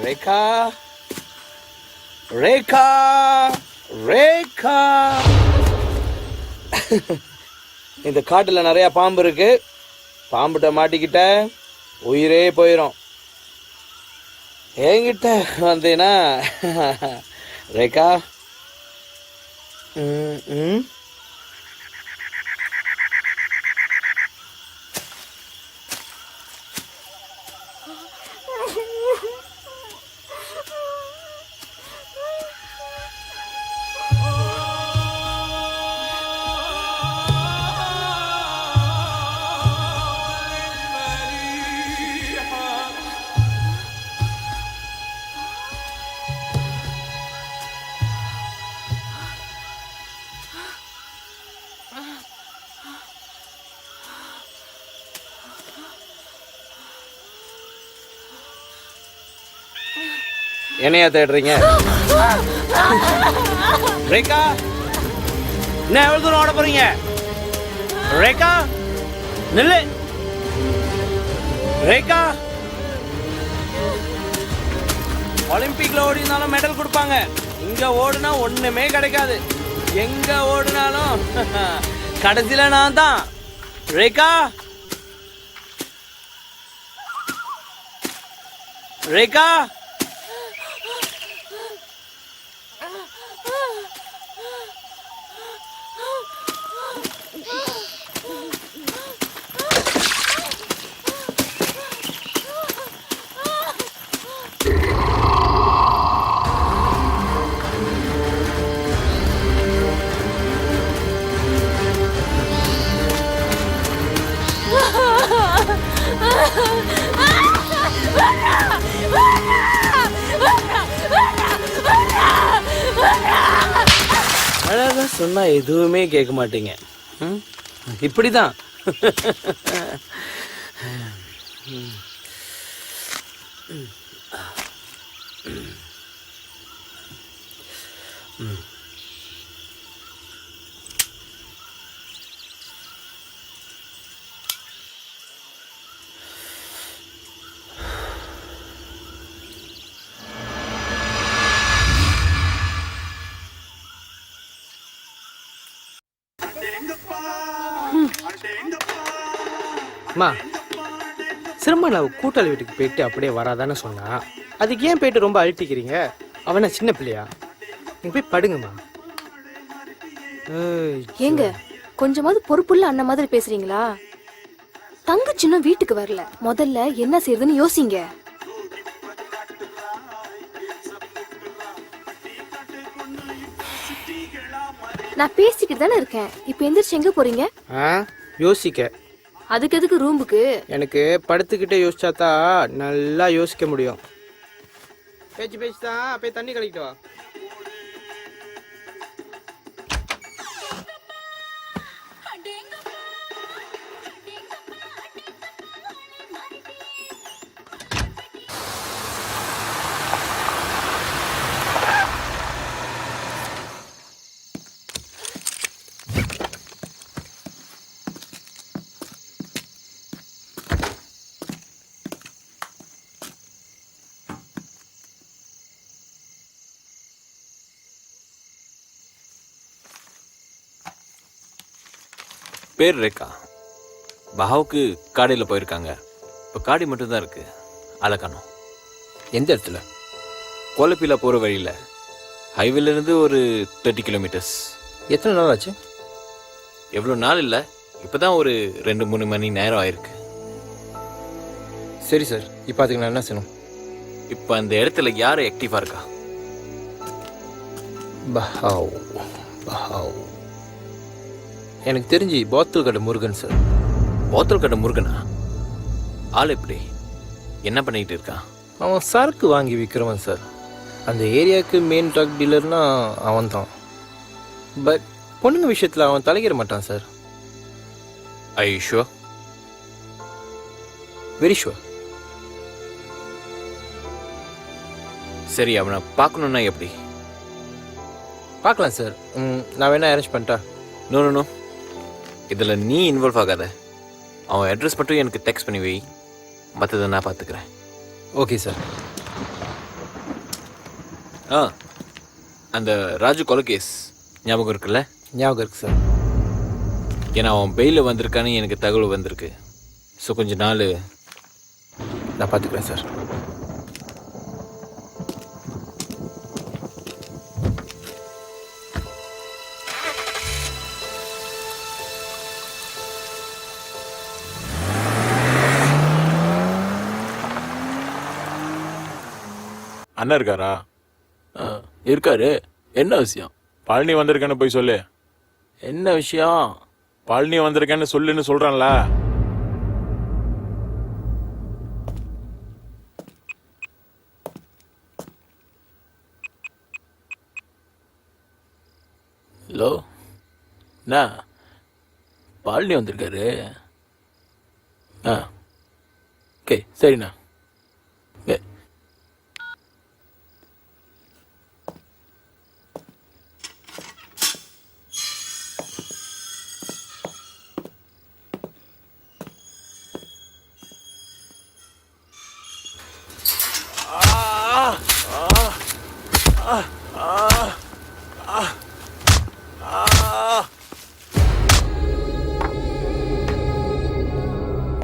ரேகா ரேகா ரேகா. இந்த காட்டில் நிறையா பாம்பு இருக்கு, பாம்புகிட்ட மாட்டிக்கிட்ட உயிரே போயிடும். என்கிட்ட வந்தீங்கன்னா ரேகா என்னையா தேடுறீங்க? ரேகா, என்ன எவ்வளவு தூரம் ஓட போறீங்க? ரேகா நில்லு. ரேகா, ஒலிம்பிக்ல ஓடி இருந்தாலும் மெடல் கொடுப்பாங்க, இங்க ஓடுனா ஒண்ணுமே கிடைக்காது. எங்க ஓடுனாலும் கடைசியில நான் தான். ரேகா ரேகா அழகா சொன்னா எதுவுமே கேட்க மாட்டீங்க. இப்படிதான். அம்மா சிரம நான் கூட்டாளி வீட்டுக்கு போயிட்டு அப்படியே வராதான்னு சொன்னா, அதுக்கு ஏன் போயிட்டு ரொம்ப அழுத்திக்கிறீங்க? அவனா சின்ன பிள்ளையா? நீங்க போய் படுங்கம்மா. ஏங்க கொஞ்சமாவது பொறுப்புள்ள அண்ணன் மாதிரி பேசுறீங்களா? தங்கச்சி இன்னும் வீட்டுக்கு வரல, முதல்ல என்ன செய்யறதுன்னு யோசிங்க. நான் பேசிக்கிட்டு தானே இருக்கேன், இப்ப எந்திரிச்சு எங்க போறீங்க? யோசிக்க. அதுக்கு எதுக்கு ரூமுக்கு? எனக்கு படுத்துக்கிட்டே யோசிச்சாதான் நல்லா யோசிக்க முடியும். பேச்சு பேச்சு தான், போய் தண்ணி கழிக்கிட்டு வா. பேர் ரேகா. பஹாவுக்கு காடியில் போயிருக்காங்க. இப்போ காடி மட்டும்தான் இருக்கு, ஆளை காணோம். எந்த இடத்துல? கோலப்பிலா போகிற வழியில், ஹைவேலேருந்து ஒரு 30 கிலோமீட்டர்ஸ். எத்தனை நாள் ஆச்சு? எவ்வளோ நாள் இல்லை, இப்போ தான் ஒரு 2-3 மணி நேரம் ஆயிருக்கு. சரி சார், இப்போ அதுக்கு நான் என்ன செய்யணும்? இப்போ அந்த இடத்துல யார் ஆக்டிவாக இருக்கா? பஹாவ் பஹாவ் எனக்கு தெரிஞ்சு போத்தல் கடை முருகன் சார். போத்தல் கடை முருகனா? ஆள் எப்படி, என்ன பண்ணிக்கிட்டு இருக்கான்? அவன் சரக்கு வாங்கி விற்கிறவன் சார். அந்த ஏரியாவுக்கு மெயின் ட்ரக் டீலர்னா அவன் தான். பட் பொண்ணுங்க விஷயத்தில் அவன் தலையிட மாட்டான் சார். ஐ ஷுவர்? Very sure. சரி, அவனை பார்க்கணுன்னா எப்படி? பார்க்கலாம் சார். நான் வேணா அரேஞ்ச் பண்ணிட்டா? நோ, இதில் நீ இன்வால்வ் ஆகாத. அவன் அட்ரஸ் மட்டும் எனக்கு டெக்ஸ்ட் பண்ணி வை, மற்றதை நான் பார்த்துக்கிறேன். Okay sir. அந்த ராஜு கொலை கேஸ் ஞாபகம் இருக்குல்ல? ஞாபகம் இருக்கு சார். ஏன்னா அவன் பெயிலில் வந்திருக்கான்னு எனக்கு தகவல் வந்திருக்கு. ஸோ கொஞ்ச நாள் நான் பார்த்துக்கிறேன் சார். அண்ணா இருக்காரா? இருக்காரு. என்ன விஷயம்? பழனி வந்திருக்கேன்னு போய் சொல்லு. என்ன விஷயம்? பழனி வந்திருக்கேன்னு சொல்லுன்னு சொல்றான்ல. ஹலோ அண்ணா, பழனி வந்திருக்காரு. ஓகே சரிண்ணா.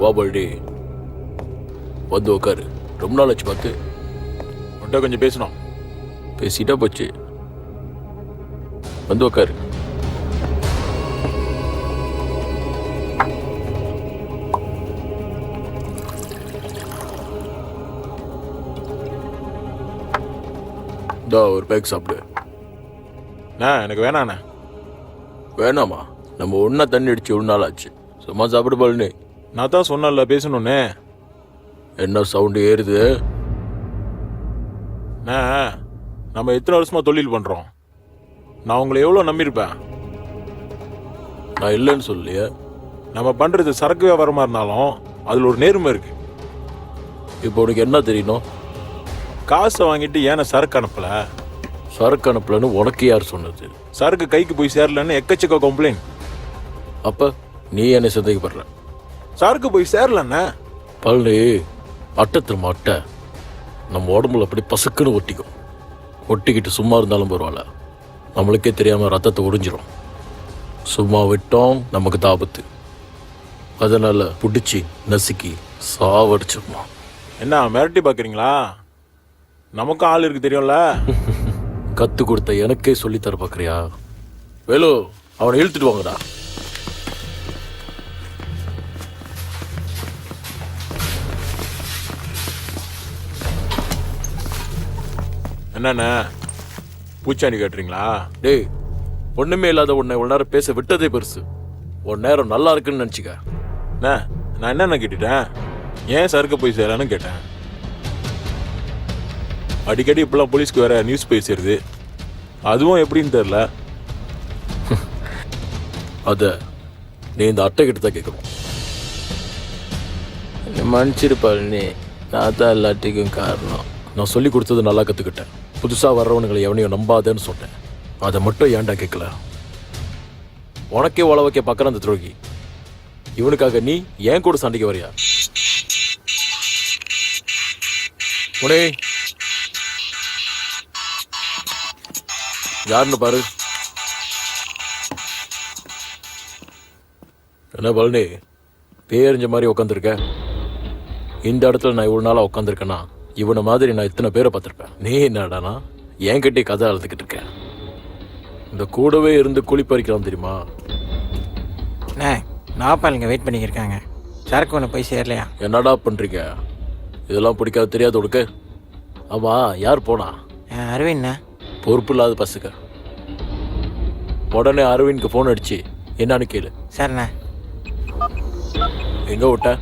வாபல்டி வந்து உட்காரு. ரொம்ப நாள் ஆச்சு பார்த்து. உன்கிட்ட கொஞ்சம் பேசணும். பேசிட்டா போச்சு, வந்து உட்காரு. ஒரு பேக் சாப்பிடு. எனக்கு வேணாண்ணே. வேணாமா? நம்ம ஒன்றா தண்ணி அடிச்சு ஒரு நாள் ஆச்சு. சும்மா சாப்பிடு பழனி. நான் தான் சொன்னல பேசணும்னு. என்ன சவுண்டு ஏறுது? நம்ம எத்தனை வருஷமா தொழில் பண்றோம். நான் உங்களை எவ்வளோ நம்பியிருப்பேன். நான் இல்லைன்னு சொல்லியே. நம்ம பண்றது சரக்கு வியாபாரமா இருந்தாலும் அதுல ஒரு நேர்மை இருக்கு. இப்போ உனக்கு என்ன தெரியணும்? காசை வாங்கிட்டு ஏன்னா சரக்கு அனுப்பல? சரக்கு அனுப்பலன்னு உனக்கு யார் சொன்னது? சரக்கு கைக்கு போய் சேரலன்னு எக்கச்சக்க கம்ப்ளைண்ட். அப்ப நீ என்ன சந்தேகப்படுற? சரக்கு போய் சேரலண்ணா. பழனி, அட்டை திரும்ப அட்டை நம்ம உடம்புல அப்படி பசுக்குன்னு ஒட்டிக்கும். ஒட்டிக்கிட்டு சும்மா இருந்தாலும் பரவாயில்ல, நம்மளுக்கே தெரியாம ரத்தத்தை உறிஞ்சிரும். சும்மா விட்டோம் நமக்கு தாபத்து. அதனால பிடிச்சி நசுக்கி சாவடிச்சிடணும். என்ன மிரட்டி பார்க்குறீங்களா? நமக்கும் ஆள் இருக்கு தெரியும்ல. கத்து கொடுத்த எனக்கே சொல்லித்தர பார்க்குறியா? வேலு, அவனை இழுத்துட்டு வாங்கடா. என்னண்ணே பூச்சாண்டி கேட்டுறீங்களா? டேய், ஒண்ணுமே இல்லாத உன்னை இவ்வளவு நேரம் பேச விட்டதே பெருசு. உன் நேரம் நல்லா இருக்குன்னு நினச்சிக்க. அண்ணே, நான் என்னென்ன கேட்டுட்டேன்? ஏன் சறுக்க போய் சேரலான்னு கேட்டேன். அடிக்கடி இப்பெல்லாம் போலீஸ்க்கு வேற நியூஸ் போய் சேருது. அதுவும் எப்படின்னு தெரில. அத நீ இந்த அட்டை கிட்ட தான் கேட்கணும். மன்னிச்சிரு பழனி, நான் தான் எல்லாத்துக்கும் காரணம். நான் சொல்லி கொடுத்தது நல்லா கத்துக்கிட்டேன். புதுசா வர்றவனுங்களை எவனையும் நம்பாதேன்னு சொன்னேன். அதை மட்டும் ஏன்டா கேட்கல? உனக்கே உழ வைக்க பார்க்குற அந்த துரோகி, இவனுக்காக நீ ஏன் கூட சண்டைக்கு வரியா? உடே யாருன்னு பாரு. என்ன பழனி, பேரிஞ்ச மாதிரி உட்காந்துருக்க? இந்த இடத்துல நான் இவ்வளவு நாளா உட்காந்துருக்கேன்னா இவனை மாதிரி நான் இத்தனை பேரை பார்த்துருப்பேன். நீ என்னடானா என்கிட்டே கதை அழுதுகிட்டு இருக்க? இந்த கூடவே இருந்து கூலி பறிக்கலாம் தெரியுமா? நாப்பாளுங்க வெயிட் பண்ணிக்கிருக்காங்க. சரக்கு ஒன்று போய் சேரலையா? என்னடா பண்றீங்க? இதெல்லாம் பிடிக்காது தெரியாது உனக்கு? ஆமா, யார் போனா? அரவிந்த்ண்ணா. பொறுப்பு இல்லாத பசுக்க. உடனே அரவிந்த்க்கு ஃபோன் அடிச்சு என்னன்னு கேளு. சரிண்ணா. எங்க விட்ட?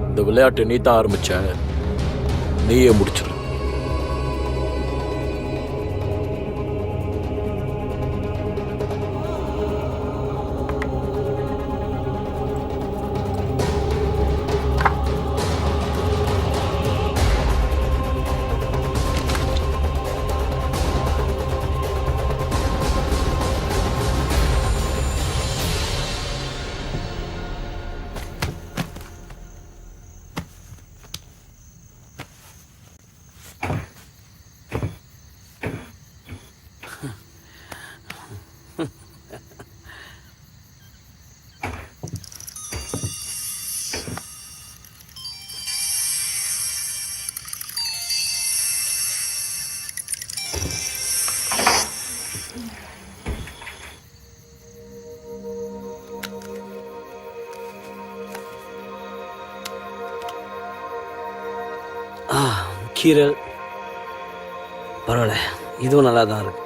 இந்த விளையாட்டை நீ தான் ஆரம்பிச்ச, நீயே முடிச்சிரு. கீரல் பரவாயில்ல, இதுவும் நல்லா தான் இருக்கு.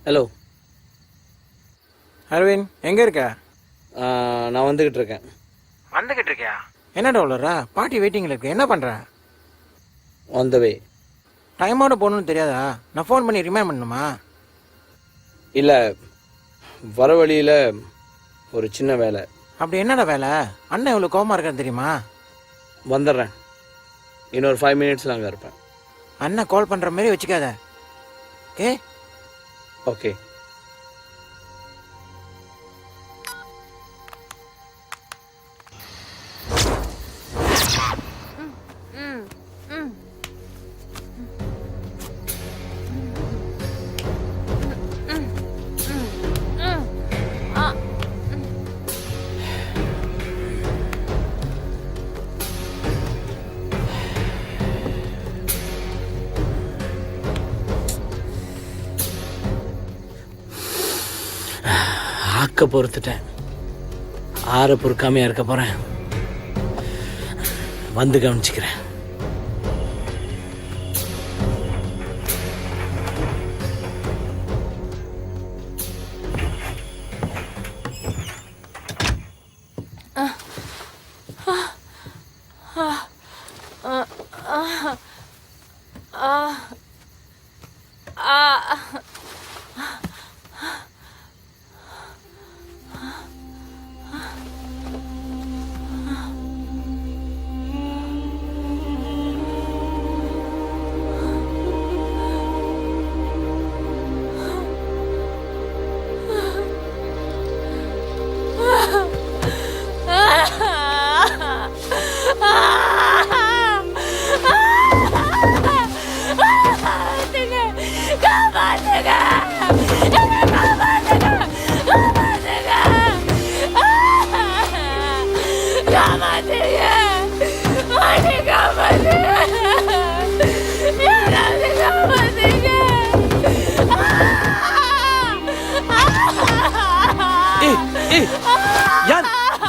ஹலோ அரவிந்த் எங்கே இருக்க? நான் வந்துக்கிட்டு இருக்கேன். வந்துக்கிட்டு இருக்கியா? என்ன டாலரா? பாட்டி வெயிட்டிங்கில் இருக்கு. என்ன பண்ணுற? ஆன் த வே. டைமோட போகணுன்னு தெரியாதா? நான் ஃபோன் பண்ணி ரிமைண்ட் பண்ணணுமா? இல்லை, வர வழியில் ஒரு சின்ன வேலை. அப்படி என்னடா வேலை? அண்ணன் இவ்வளோ கோவமாக இருக்கான்னு தெரியுமா? வந்துடுறேன். இன்னொரு 5 மினிட்ஸில் அங்கே இருப்பேன். அண்ணன் கால் பண்ணுற மாதிரி வச்சுக்காத. ஓகே? ஓகே. ஆக்க பொறுத்துட்டேன். ஆற பொறுக்காமையா இருக்க போறேன். வந்து கவனிச்சுக்கிறேன்.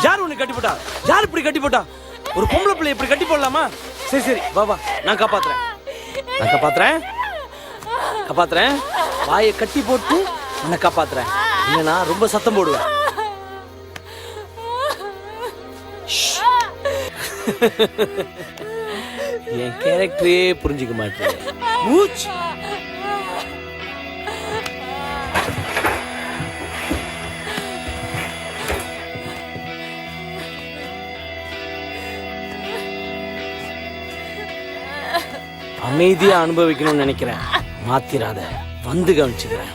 யார் உன்னை கட்டி போட்டா? யார் இப்படி கட்டி போட்டா? ஒரு பொம்பளை பிள்ளை இப்படி கட்டி போடலாமா? சரி சரி, வா நான் காப்பாத்துறேன். வாயை கட்டி போட்டு உன்னை காப்பாத்துறேன். இல்லைனா ரொம்ப சத்தம் போடுவேன். என் கேரக்டரே புரிஞ்சுக்க மாட்டேன். மூச்சு. அமைதியா அனுபவிக்கணும்னு நினைக்கிறேன். மாத்திராத. வந்து கவனிச்சுக்கிறேன்.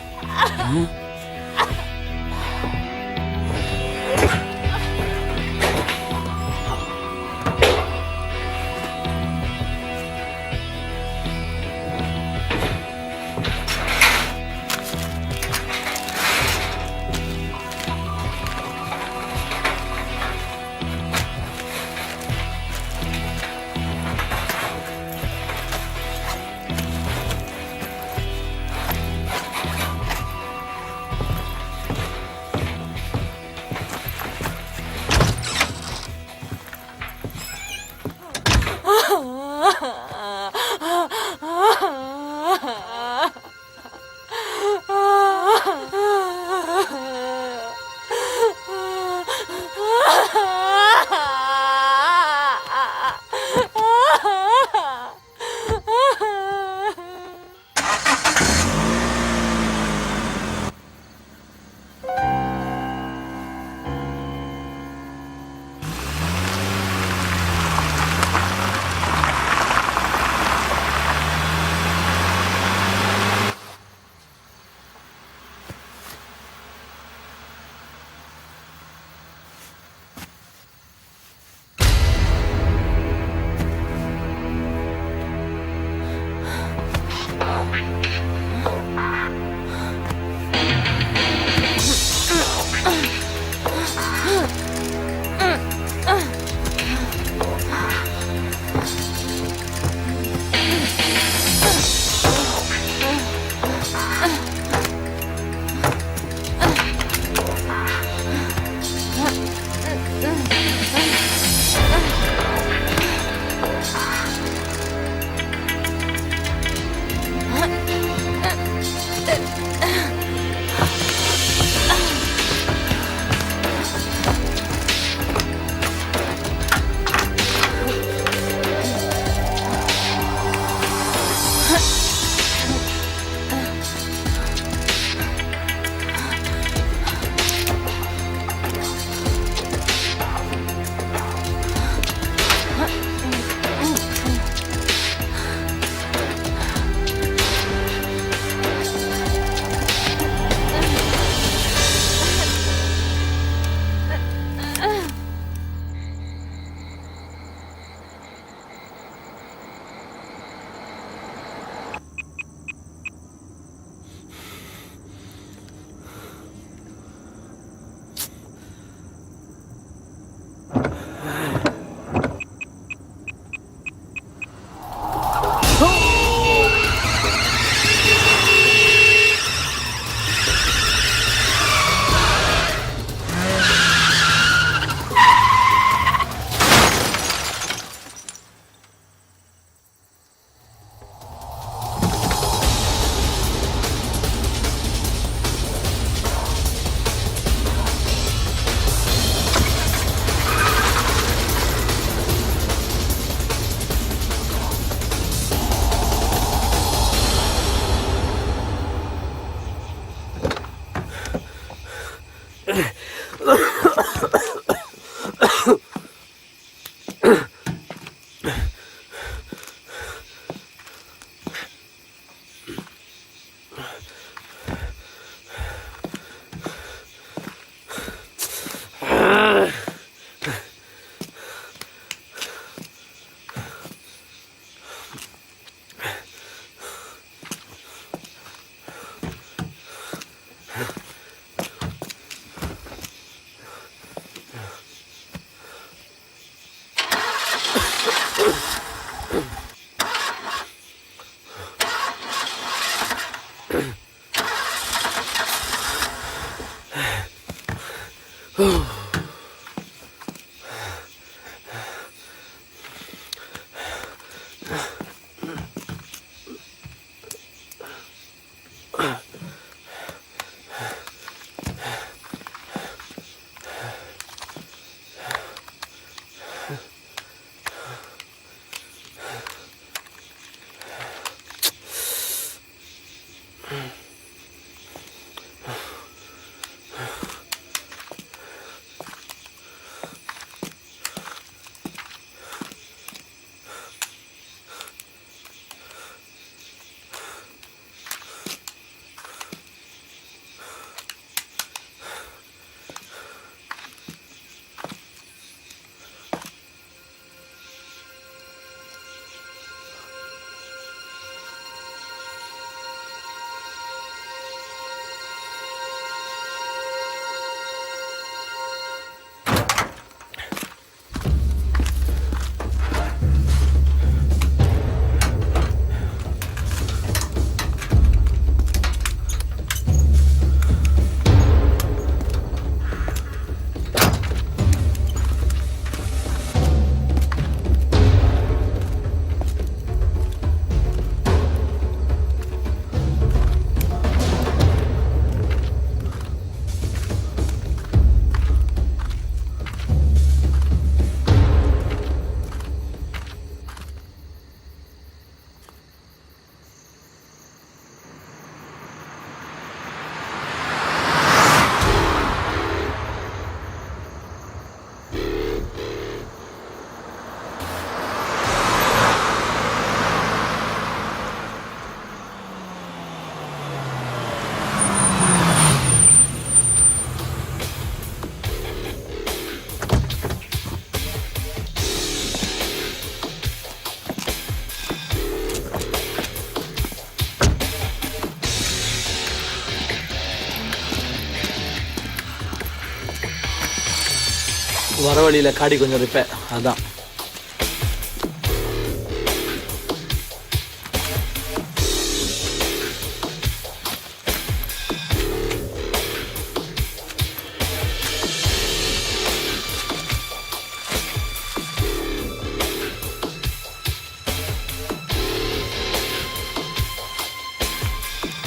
வர வழியில் காடி கொஞ்சம் ரிப்பேர், அதான்.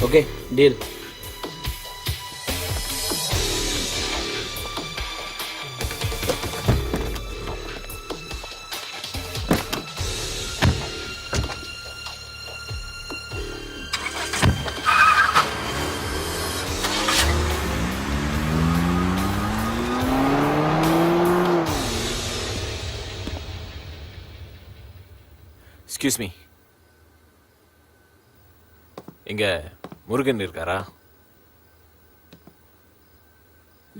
Okay, deal. எக்ஸ்கியூஸ் மீ, இங்க முருகன் இருக்காரா?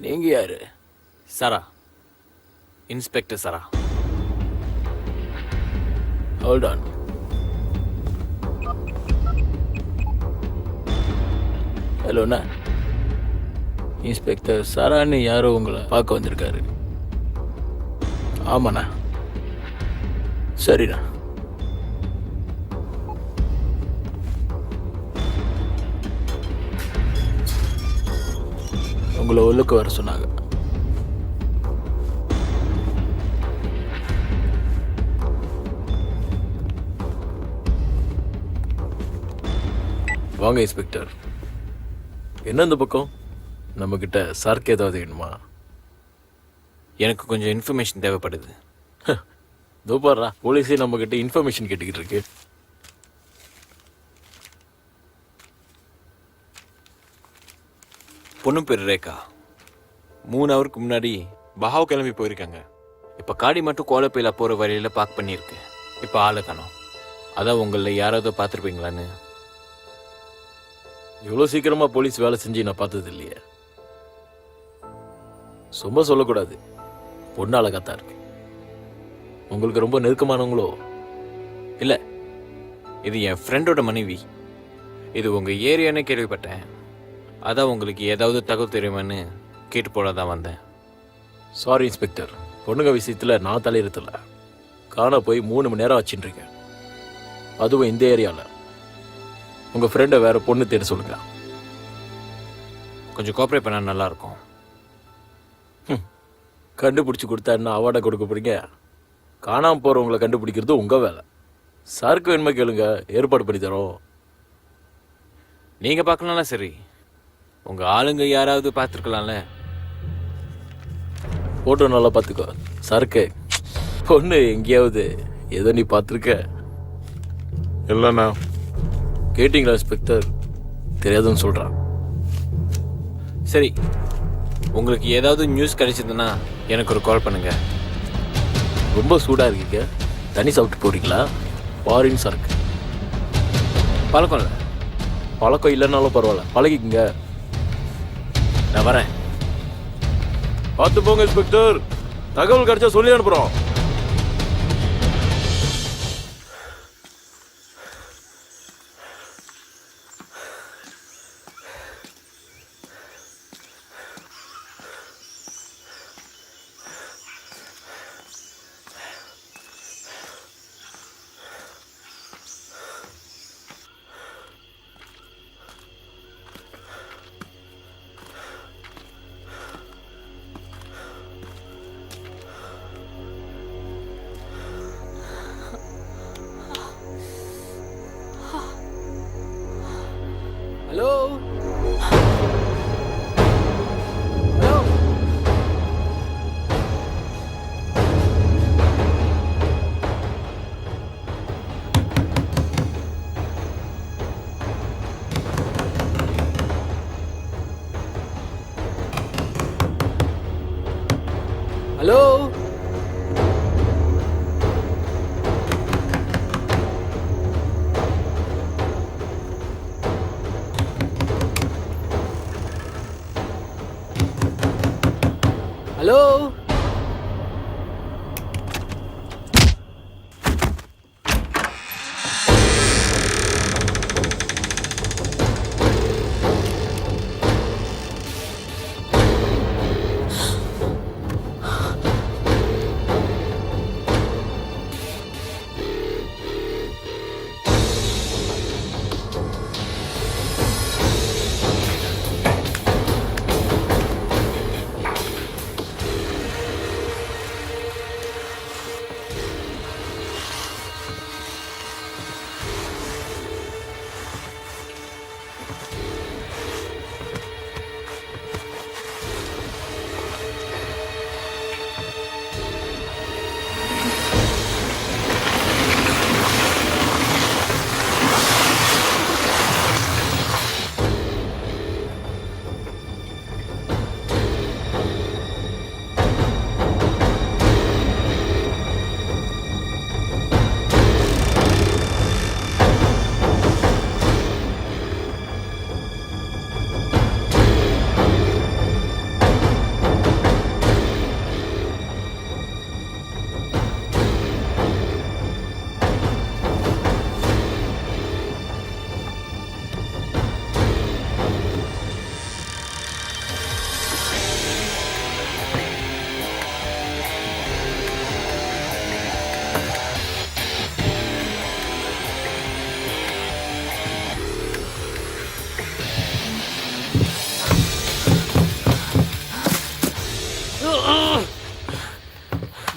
நீங்க யாரு? Sara, inspector Sara. Hold on. ஹலோண்ணா, இன்ஸ்பெக்டர் சாரான்னு யாரோ உங்களை பார்க்க வந்திருக்காரு. ஆமாண்ணா. சரிண்ணா. உங்களை உள்ளுக்கு வர சொன்னாங்க. வாங்க இன்ஸ்பெக்டர். என்ன இந்த பக்கம்? நம்மக்கிட்ட சார்க்கு ஏதாவது வேணுமா? எனக்கு கொஞ்சம் இன்ஃபர்மேஷன் தேவைப்படுது. இதோ பாருடா, போலீஸே நம்மக்கிட்ட இன்ஃபர்மேஷன் கேட்டுக்கிட்டு இருக்கு. பொண்ணு பேர் ரேகா. 3 ஹவருக்கு முன்னாடி பஹாவ் கிளம்பி போயிருக்காங்க. இப்போ காடி மட்டும் கோலப்பையில் போகிற வழியில் பார்க் பண்ணியிருக்கு. இப்போ ஆளை காணோம். அதான் உங்களில் யாராவது பார்த்துருப்பீங்களான்னு. இவ்வளோ சீக்கிரமாக போலீஸ் வேலை செஞ்சு நான் பார்த்தது இல்லையே. சும்மா சொல்லக்கூடாது, பொண்ணு அழகாத்தான் இருக்கு. உங்களுக்கு ரொம்ப நெருக்கமானவங்களோ? இல்லை, இது என் ஃப்ரெண்டோட மனைவி. இது உங்கள் ஏரியானே கேள்விப்பட்டேன். அதான் உங்களுக்கு ஏதாவது தகவல் தெரியுமான்னு கேட்டு போல தான் வந்தேன். சாரி இன்ஸ்பெக்டர், பொண்ணுங்க விஷயத்தில் நான் தலையிடல. காண போய் 3 மணி நேரம் வச்சுட்டுருக்கேன், அதுவும் இந்த ஏரியாவில். உங்கள் ஃப்ரெண்டை வேற பொண்ணு தேட சொல்லுங்க. கொஞ்சம் கோஆப்ரேட் பண்ணால் நல்லாயிருக்கும். கண்டுபிடிச்சி கொடுத்தா என்ன அவார்டை கொடுக்க போறீங்க? காணாமல் போகிறவங்களை கண்டுபிடிக்கிறது உங்கள் வேலை. சாருக்கு வேணுமா கேளுங்க, ஏற்பாடு பண்ணி தரோம். நீங்கள் பார்க்கலாம்ல, சரி. உங்கள் ஆளுங்க யாராவது பார்த்துருக்கலாம்ல. ஃபோட்டோ நல்லா பார்த்துக்கோ. சரக்கு பொண்ணு எங்கேயாவது ஏதோ நீ பார்த்துருக்க? இல்லைண்ணா. கேட்டிங்களா இன்ஸ்பெக்டர்? தெரியாதுன்னு சொல்கிறான். சரி, உங்களுக்கு ஏதாவது நியூஸ் கிடைச்சதுன்னா எனக்கு ஒரு கால் பண்ணுங்க. ரொம்ப சூடாக இருக்கீங்க, தண்ணி சாப்பிட்டு போகிறீங்களா? ஃபாரின் சரக்கு. பழக்கம் இல்லை. பழக்கம் இல்லைன்னாலும் பரவாயில்ல, பழகிக்குங்க. நான் வரேன். பார்த்து போங்க இன்ஸ்பெக்டர், தகவல் கிடைச்சா சொல்லி அனுப்புகிறோம். ஹலோ ஹலோ ஹலோ ஹலோ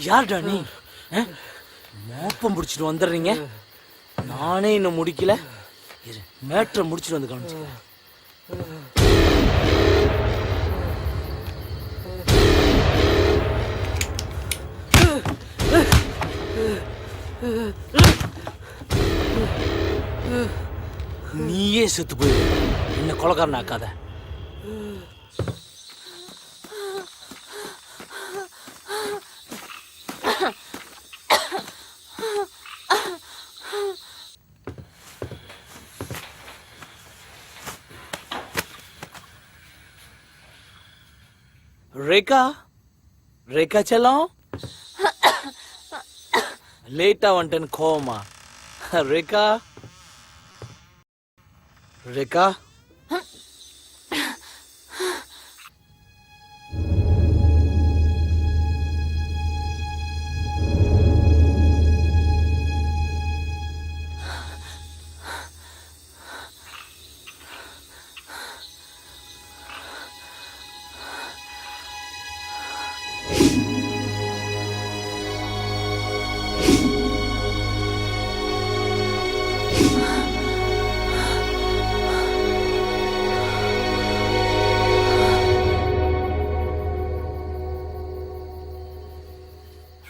யார்டா நீ? மோப்பம் முடிச்சுட்டு வந்துடுறீங்க. நானே இன்னும் முடிக்கல. மேட்ரை முடிச்சுட்டு வந்து காமிச்சு. நீயே செத்து போயிரு, என்ன கொலைகாரன் ஆக்காத. ரேகா ரேகா செல்லம் லேட்டா வந்துட்டேன்னு கோவமா? ரேகா ரேகா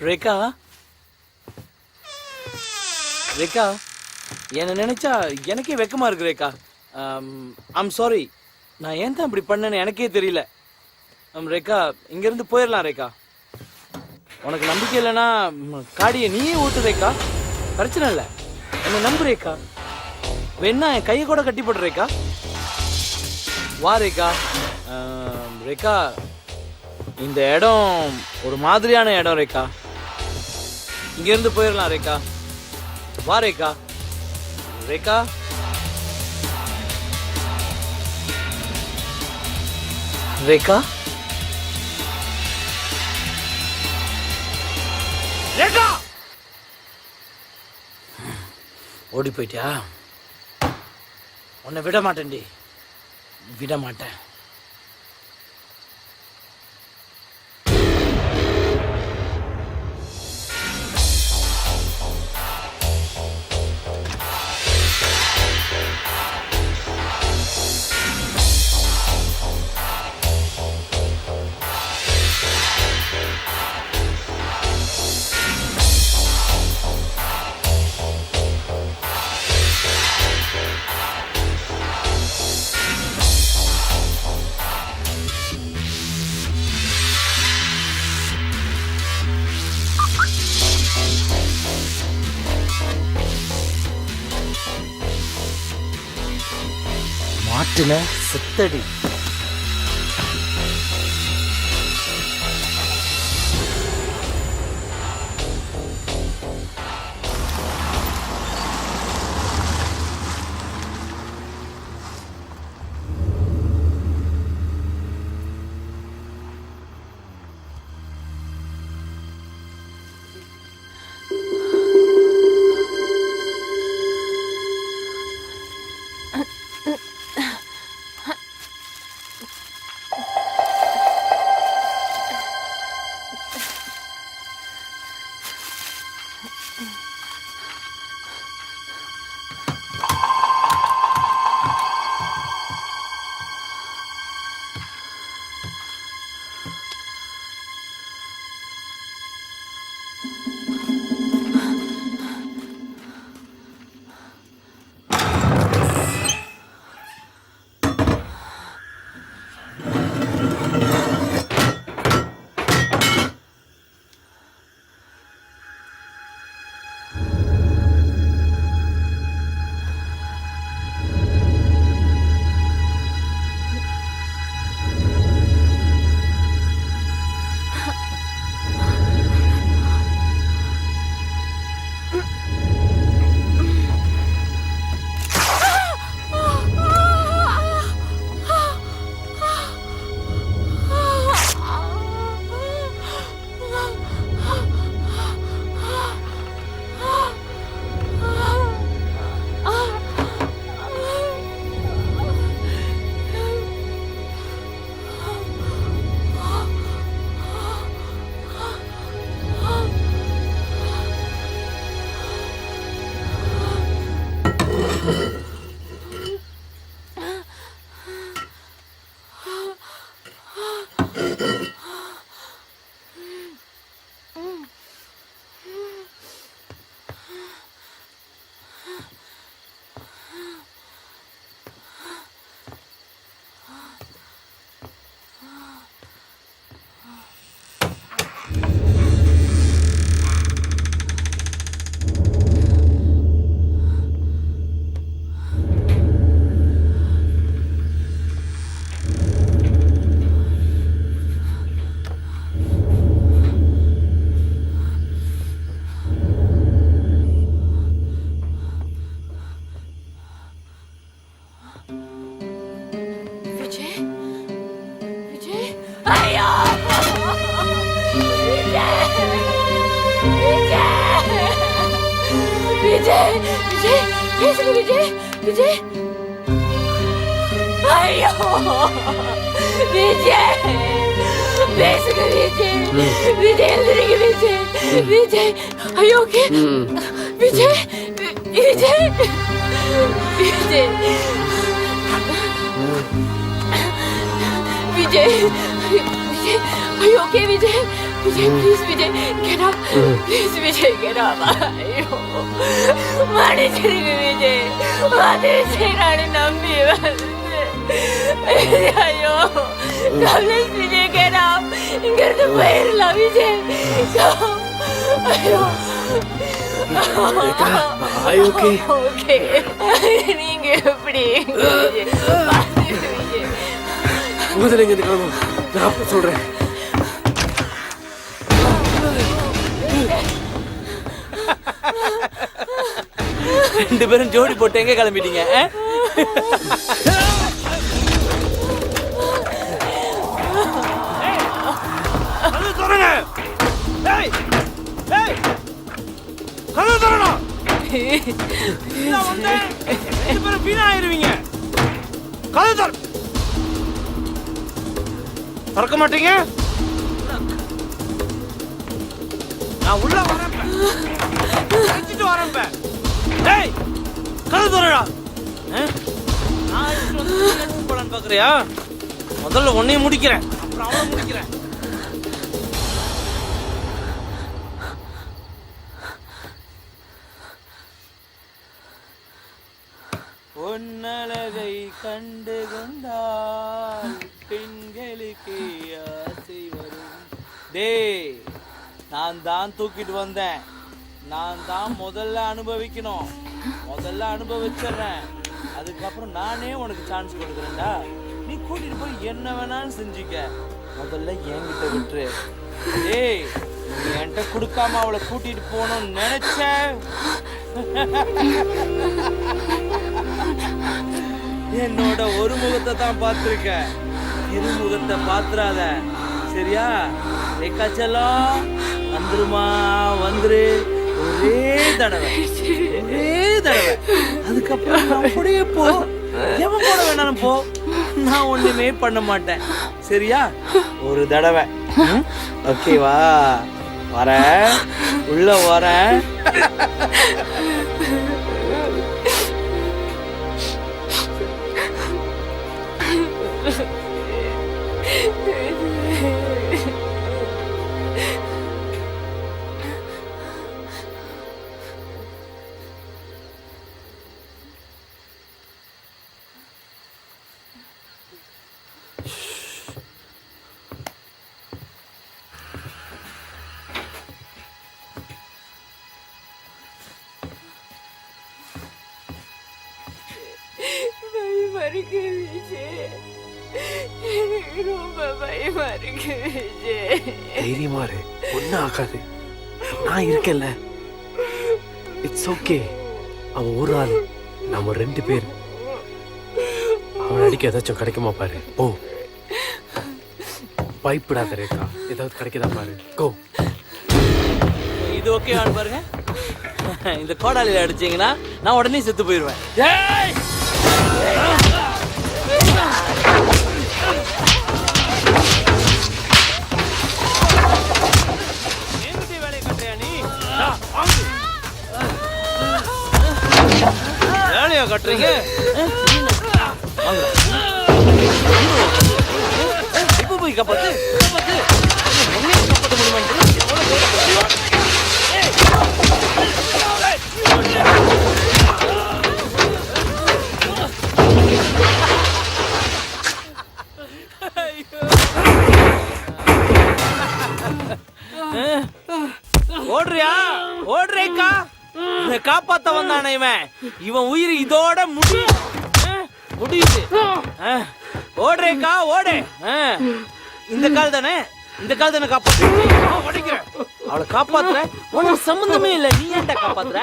ரேகா ரேகா என்னை நினைச்சா எனக்கே வெக்கமா இருக்கு ரேகா. I'm sorry. நான் ஏன் தான் இப்படி பண்ணேன்னு எனக்கே தெரியல. ரேகா இங்கிருந்து போயிடலாம் ரேகா. உனக்கு நம்பிக்கை இல்லைன்னா காடியை நீயே ஊத்து ரேகா, பிரச்சனை இல்லை. என்னை நம்பு ரேகா. வேணா என் கையை கூட கட்டி போடு ரேகா. வா ரேகா. ரேகா இந்த இடம் ஒரு மாதிரியான இடம் ரேகா. இங்கிருந்து போயிடலாம் ரேகா. வா ரேகா. ரேகா ரேகா ரேகா ஓடி போயிட்டியா? உன்னை விட மாட்டேன்டி, விட மாட்டேன். மாட்டுன செத்தடி. விஜய் விஜய் பேசுங்க விஜய் விஜய் ஐயோ விஜய் பேசுங்க விஜய் விஜய் எழுதுறீங்க விஜய் விஜய் ஐயோ ஓகே விஜய் விஜய் விஜய் விஜய் விஜய் ஐயோ okay Vijay Vijay please Vijay get up please Vijay get up ஐயோ மன்னிச்சிருங்க விஜய் மன்னிச்சு நான் நம்பி ஐயோ ப்ளீஸ் விஜய் get up இங்கிருந்து போயிடலாம் விஜய் ஐயோ ஓகே ஓகே நீங்க எப்படி விஜய் முதல்ல இங்க கிளம்பு நான் அப்ப சொல்றேன் ரெண்டு பேரும் ஜோடி போட்டு எங்க கிளம்பிட்டீங்க திறக்க மாட்டீங்க நான் உள்ள வரேன் வரேன் டேய் கதை தரடா நான் போலான்னு பாக்குறியா முதல்ல உன்னையும் முடிக்கிறேன் அப்புறம் அவனை முடிக்கிறேன் பொன்னழகை கண்டு கொண்டால் பெண்களுக்கு ஆசை வரும் டேய் நான் தான் தூக்கிட்டு வந்தேன் நான் தான் முதல்ல அனுபவிக்கணும் முதல்ல அனுபவிச்சிடுறேன் அதுக்கப்புறம் நானே உனக்கு சான்ஸ் கொடுக்குறேன்டா நீ கூட்டிட்டு போய் என்ன வேணாலும் செஞ்சுக்க முதல்ல என்கிட்ட விட்டுரு டேய் நீ என்கிட்ட கொடுக்காம அவளை கூட்டிட்டு போகணும்னு நினைச்ச என்னோட ஒரு முகத்தை தான் பார்த்துருக்க இரு முகத்தை பாத்துறாத சரியா ரேகாச்சலம் வந்துருமா வந்துரு ஒரே தடவை அதுக்கப்புறம் அப்படியே போ எவன் போட வேணாலும் போ நான் ஒண்ணுமே பண்ண மாட்டேன் சரியா ஒரு தடவை ஓகேவா வரேன் உள்ள வரேன் பயமா இருக்கு விஜய் எனக்கு ரொம்ப பயமா இருக்கு விஜய் தைரியமா இரு ஒன்னும் ஆகாது நான் இருக்கேன்ல இட்ஸ் ஓகே அவன் ஒரு ஆள் நம்ம ரெண்டு பேர் அவன் அடிக்க ஏதாச்சும் கிடைக்குமா பாரு ஓ பயப்படாத ரேகா ஏதாவது கிடைக்குதா பாரு கோ இது ஓகே ஆன் பாருங்க இந்த கோடாலியில அடிச்சீங்கன்னா நான் உடனே செத்து போயிடுவேன் வேலையை கட்டுறியா நீ வேலையா கட்டுறீங்க இப்ப போய் காப்பாத்து காப்பாத்த முடியுமா ஓடுறியா ஓடுறேக்கா காப்பாத்த வந்தானே இவன் உயிர் இதோட முடியுது ஓடுறேக்கா ஓடு இந்த கால் தானே காப்பாத்து அவளை காப்பாத்துற உனக்கு சம்பந்தமே இல்ல நீ ஏன்டா காப்பாத்துற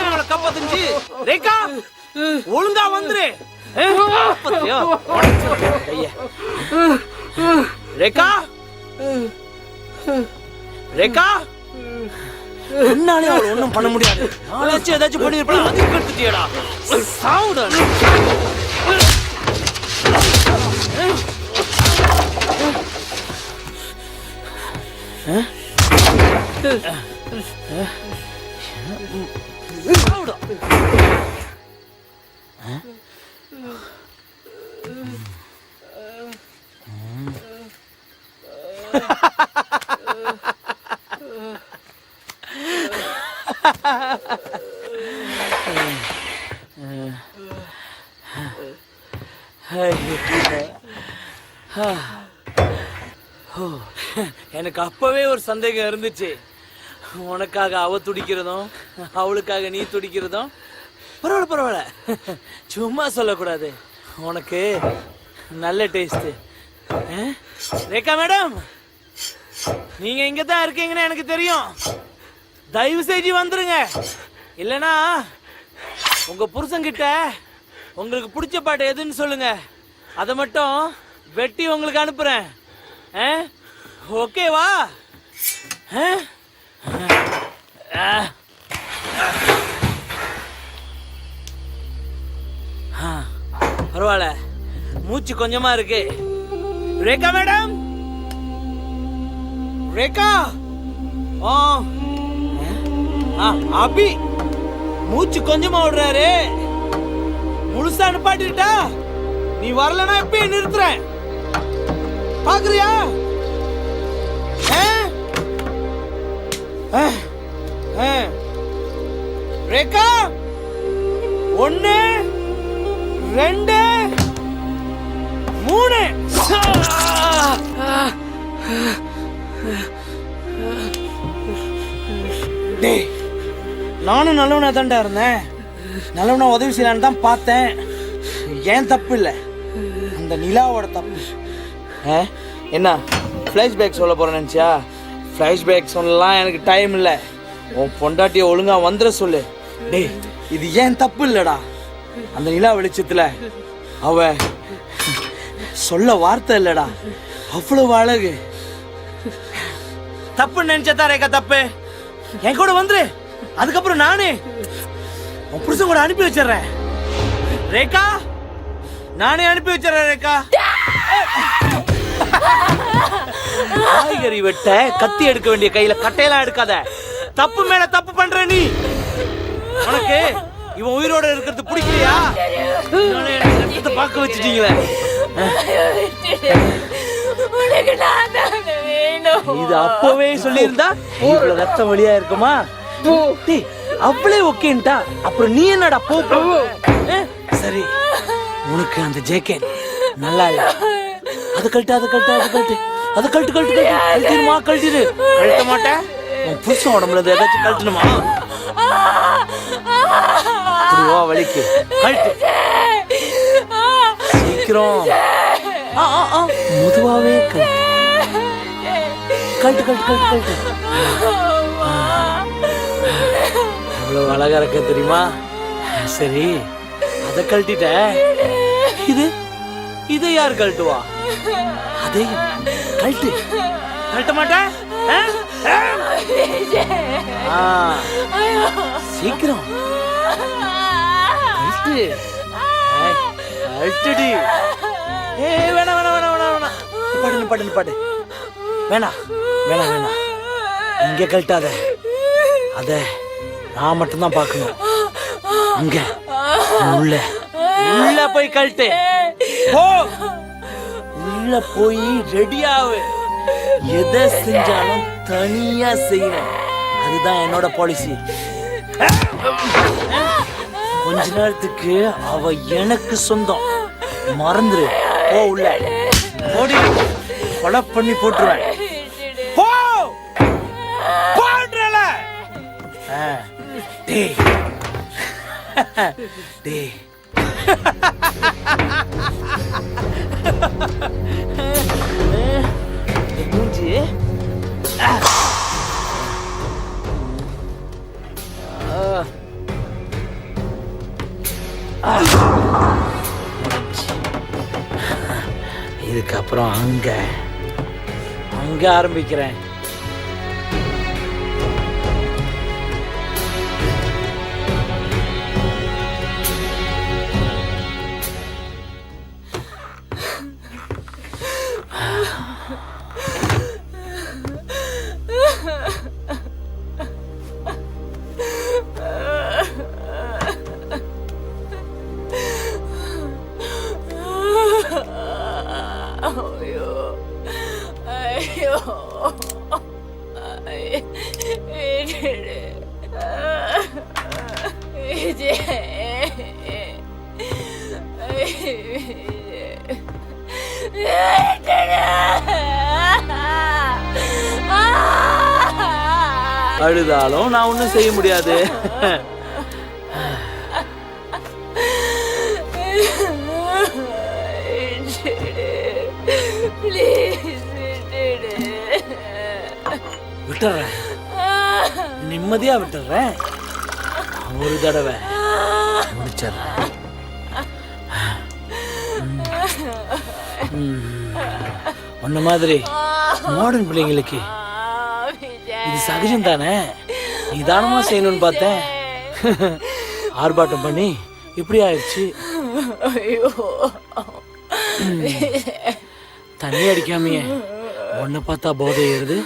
அவளை காப்பாத்துச்சு ரேகா ஒழுங்கா வந்துரு ரேகா ரேகா என்னாலே அவளை ஒன்றும் பண்ண முடியாது. நாளாச்சும் ஏதாச்சும் பண்ணிருப்பா, அது கட்டுட்டியடா. சாவுடா நீ. சாவுடா. எனக்கு அப்பவே ஒரு சந்தேகம் இருந்துச்சு. உனக்காக அவ துடிக்கிறதும் அவளுக்காக நீ துடிக்கிறதும். பரவாயில்ல பரவாயில்ல, சும்மா சொல்லக்கூடாது. உனக்கு நல்ல டேஸ்ட். ரேகா மேடம், நீங்க இங்க தான் இருக்கீங்கன்னு எனக்கு தெரியும். தயவு செஞ்சு வந்துருங்க, இல்லைன்னா உங்க புருஷன்கிட்ட உங்களுக்கு பிடிச்ச பாட்டு எதுன்னு சொல்லுங்க, அதை மட்டும் வெட்டி உங்களுக்கு அனுப்புறேன். ஓகேவா? பரவாயில்ல, மூச்சு கொஞ்சமா இருக்கு. ரேகா மேடம், ரேகா. அபி மூச்சு கொஞ்சமா விடுறாரு. முழுசா நிப்பாட்டிட்டா, நீ வரலன்னா எப்பயே நிறுத்துறேன். பாக்குறியா? ரேகா, 1 2 3. டேய், நானும் நல்லவனா தான்டா இருந்தேன். நல்லவனா உதவி செய்யலான்னு தான் பார்த்தேன். ஏன் தப்பு இல்லை, அந்த நிலாவோட தப்பு. என்ன ஃப்ளாஷ்பேக் சொல்ல போறேன் நினச்சியா? ஃப்ளாஷ்பேக் சொல்லலாம் எனக்கு டைம் இல்லை. உன் பொண்டாட்டியை ஒழுங்கா வந்துட சொல்லு. டேய், இது ஏன் தப்பு இல்லைடா. அந்த நிலா வெளிச்சத்தில் அவ சொல்ல வார்த்தை இல்லைடா, அவ்வளவு அழகு. தப்பு நினைச்சதா ரேகா தப்பு. என் கூட வந்துரு, அதுக்கப்புறம் நானே உன் புருஷன் கூட அனுப்பி வச்சிடறேன். ரேகா, நானே அனுப்பி வச்சிடறேன். ரேகா, காய்கறி வெட்ட கத்தி எடுக்க வேண்டிய கையில கட்டையெல்லாம் எடுக்காத. தப்பு மேல தப்பு பண்ற நீ. உனக்கு இவன் உயிரோட இருக்கிறது பிடிக்கலையா? பார்க்க வச்சுட்டீங்களே. இது அப்பவே சொல்லியிருந்தா இவ்வளவு ரத்தம் வழியா இருக்குமா? அவ்வளே ஓகேன்ட்டா, அப்புறம் நீ என்னடா போ. சரி, உனக்கு அந்த ஜேக்கெட் நல்லா இல்ல, அது கழட்டு, அது கழட்டு, அது கழட்டு, அது கழட்டு, கழட்டு, கழட்டிடுமா? கழட்டிடு. கழட்ட மாட்டேன், உன் புருஷன் உடம்புல ஏதாச்சும் கழட்டணுமா? புரியுவா வலிக்கு? கழட்டு சீக்கிரம். முதுவாவே கழட்டு, கழட்டு, கழட்டு, கழட்டு, கழட்டு. அவ்வளவு அழகா இருக்க தெரியுமா? சரி, அதை கழட்டிட்ட. இது இதை யார் கழட்டுவா? அதை கழட்டு. கழட்ட மாட்டேன். சீக்கிரம் கழட்டு. கழட்டுடி. வேணாம் வேணாம் வேணாம் வேணாம் வேணாம். பாடு பாடு பாடு. வேணாம் வேணாம் வேணாம், இங்க கழட்டாத. அத நான் மட்டும்தான் பார்க்கணும். இங்க உள்ள உள்ள போய் கழட்டு. போ, உள்ள போய் ரெடியாவு. எதை செஞ்சாலும் தனியா செய்யணும், அதுதான் என்னோட பாலிசி. கொஞ்ச நேரத்துக்கு அவ எனக்கு சொந்தம், மறந்துரு. போ, உள்ள ஓடி கொலை பண்ணி போட்டுருவேன். போ, போடுறல. டேய் டேய், மூஞ்சி இதுக்கப்புறம் அங்க அங்க ஆரம்பிக்கிறேன். அழுதாலும் நான் ஒன்றும் செய்ய முடியாது. விட்டுறேன், நிம்மதியா விட்டுறேன். ஒரு தடவை முடிச்சிடுறேன். உன்ன மாதிரி மாடர்ன் பிள்ளைங்களுக்கு இது சகஜம் தானே. நிதானமா செய்யணும்னு பார்த்தேன், ஆர்ப்பாட்டம் பண்ணி இப்படி ஆயிடுச்சு. தண்ணி அடிக்காமையே உன்னை பார்த்தா போதை ஏறுது.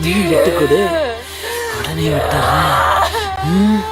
நீ விட்டு கொடு, உடனே விட்டுறேன்.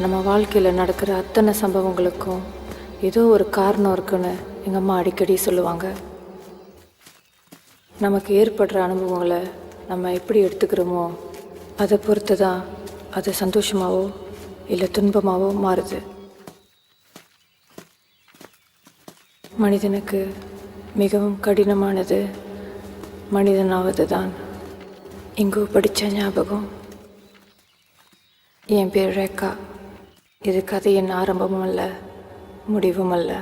நம்ம வாழ்க்கையில் நடக்கிற அத்தனை சம்பவங்களுக்கும் ஏதோ ஒரு காரணம் இருக்குன்னு எங்கள் அம்மா அடிக்கடி சொல்லுவாங்க. நமக்கு ஏற்படுற அனுபவங்களை நம்ம எப்படி எடுத்துக்கிறோமோ அதை பொறுத்து தான் அது சந்தோஷமாகவோ இல்லை துன்பமாகவோ மாறுது. மனிதனுக்கு மிகவும் கடினமானது மனிதனாவது தான். எங்கோ படித்த ஞாபகம். என் பேர் ரேகா. இது கதையின் ஆரம்பமும் அல்ல, முடிவும் அல்ல.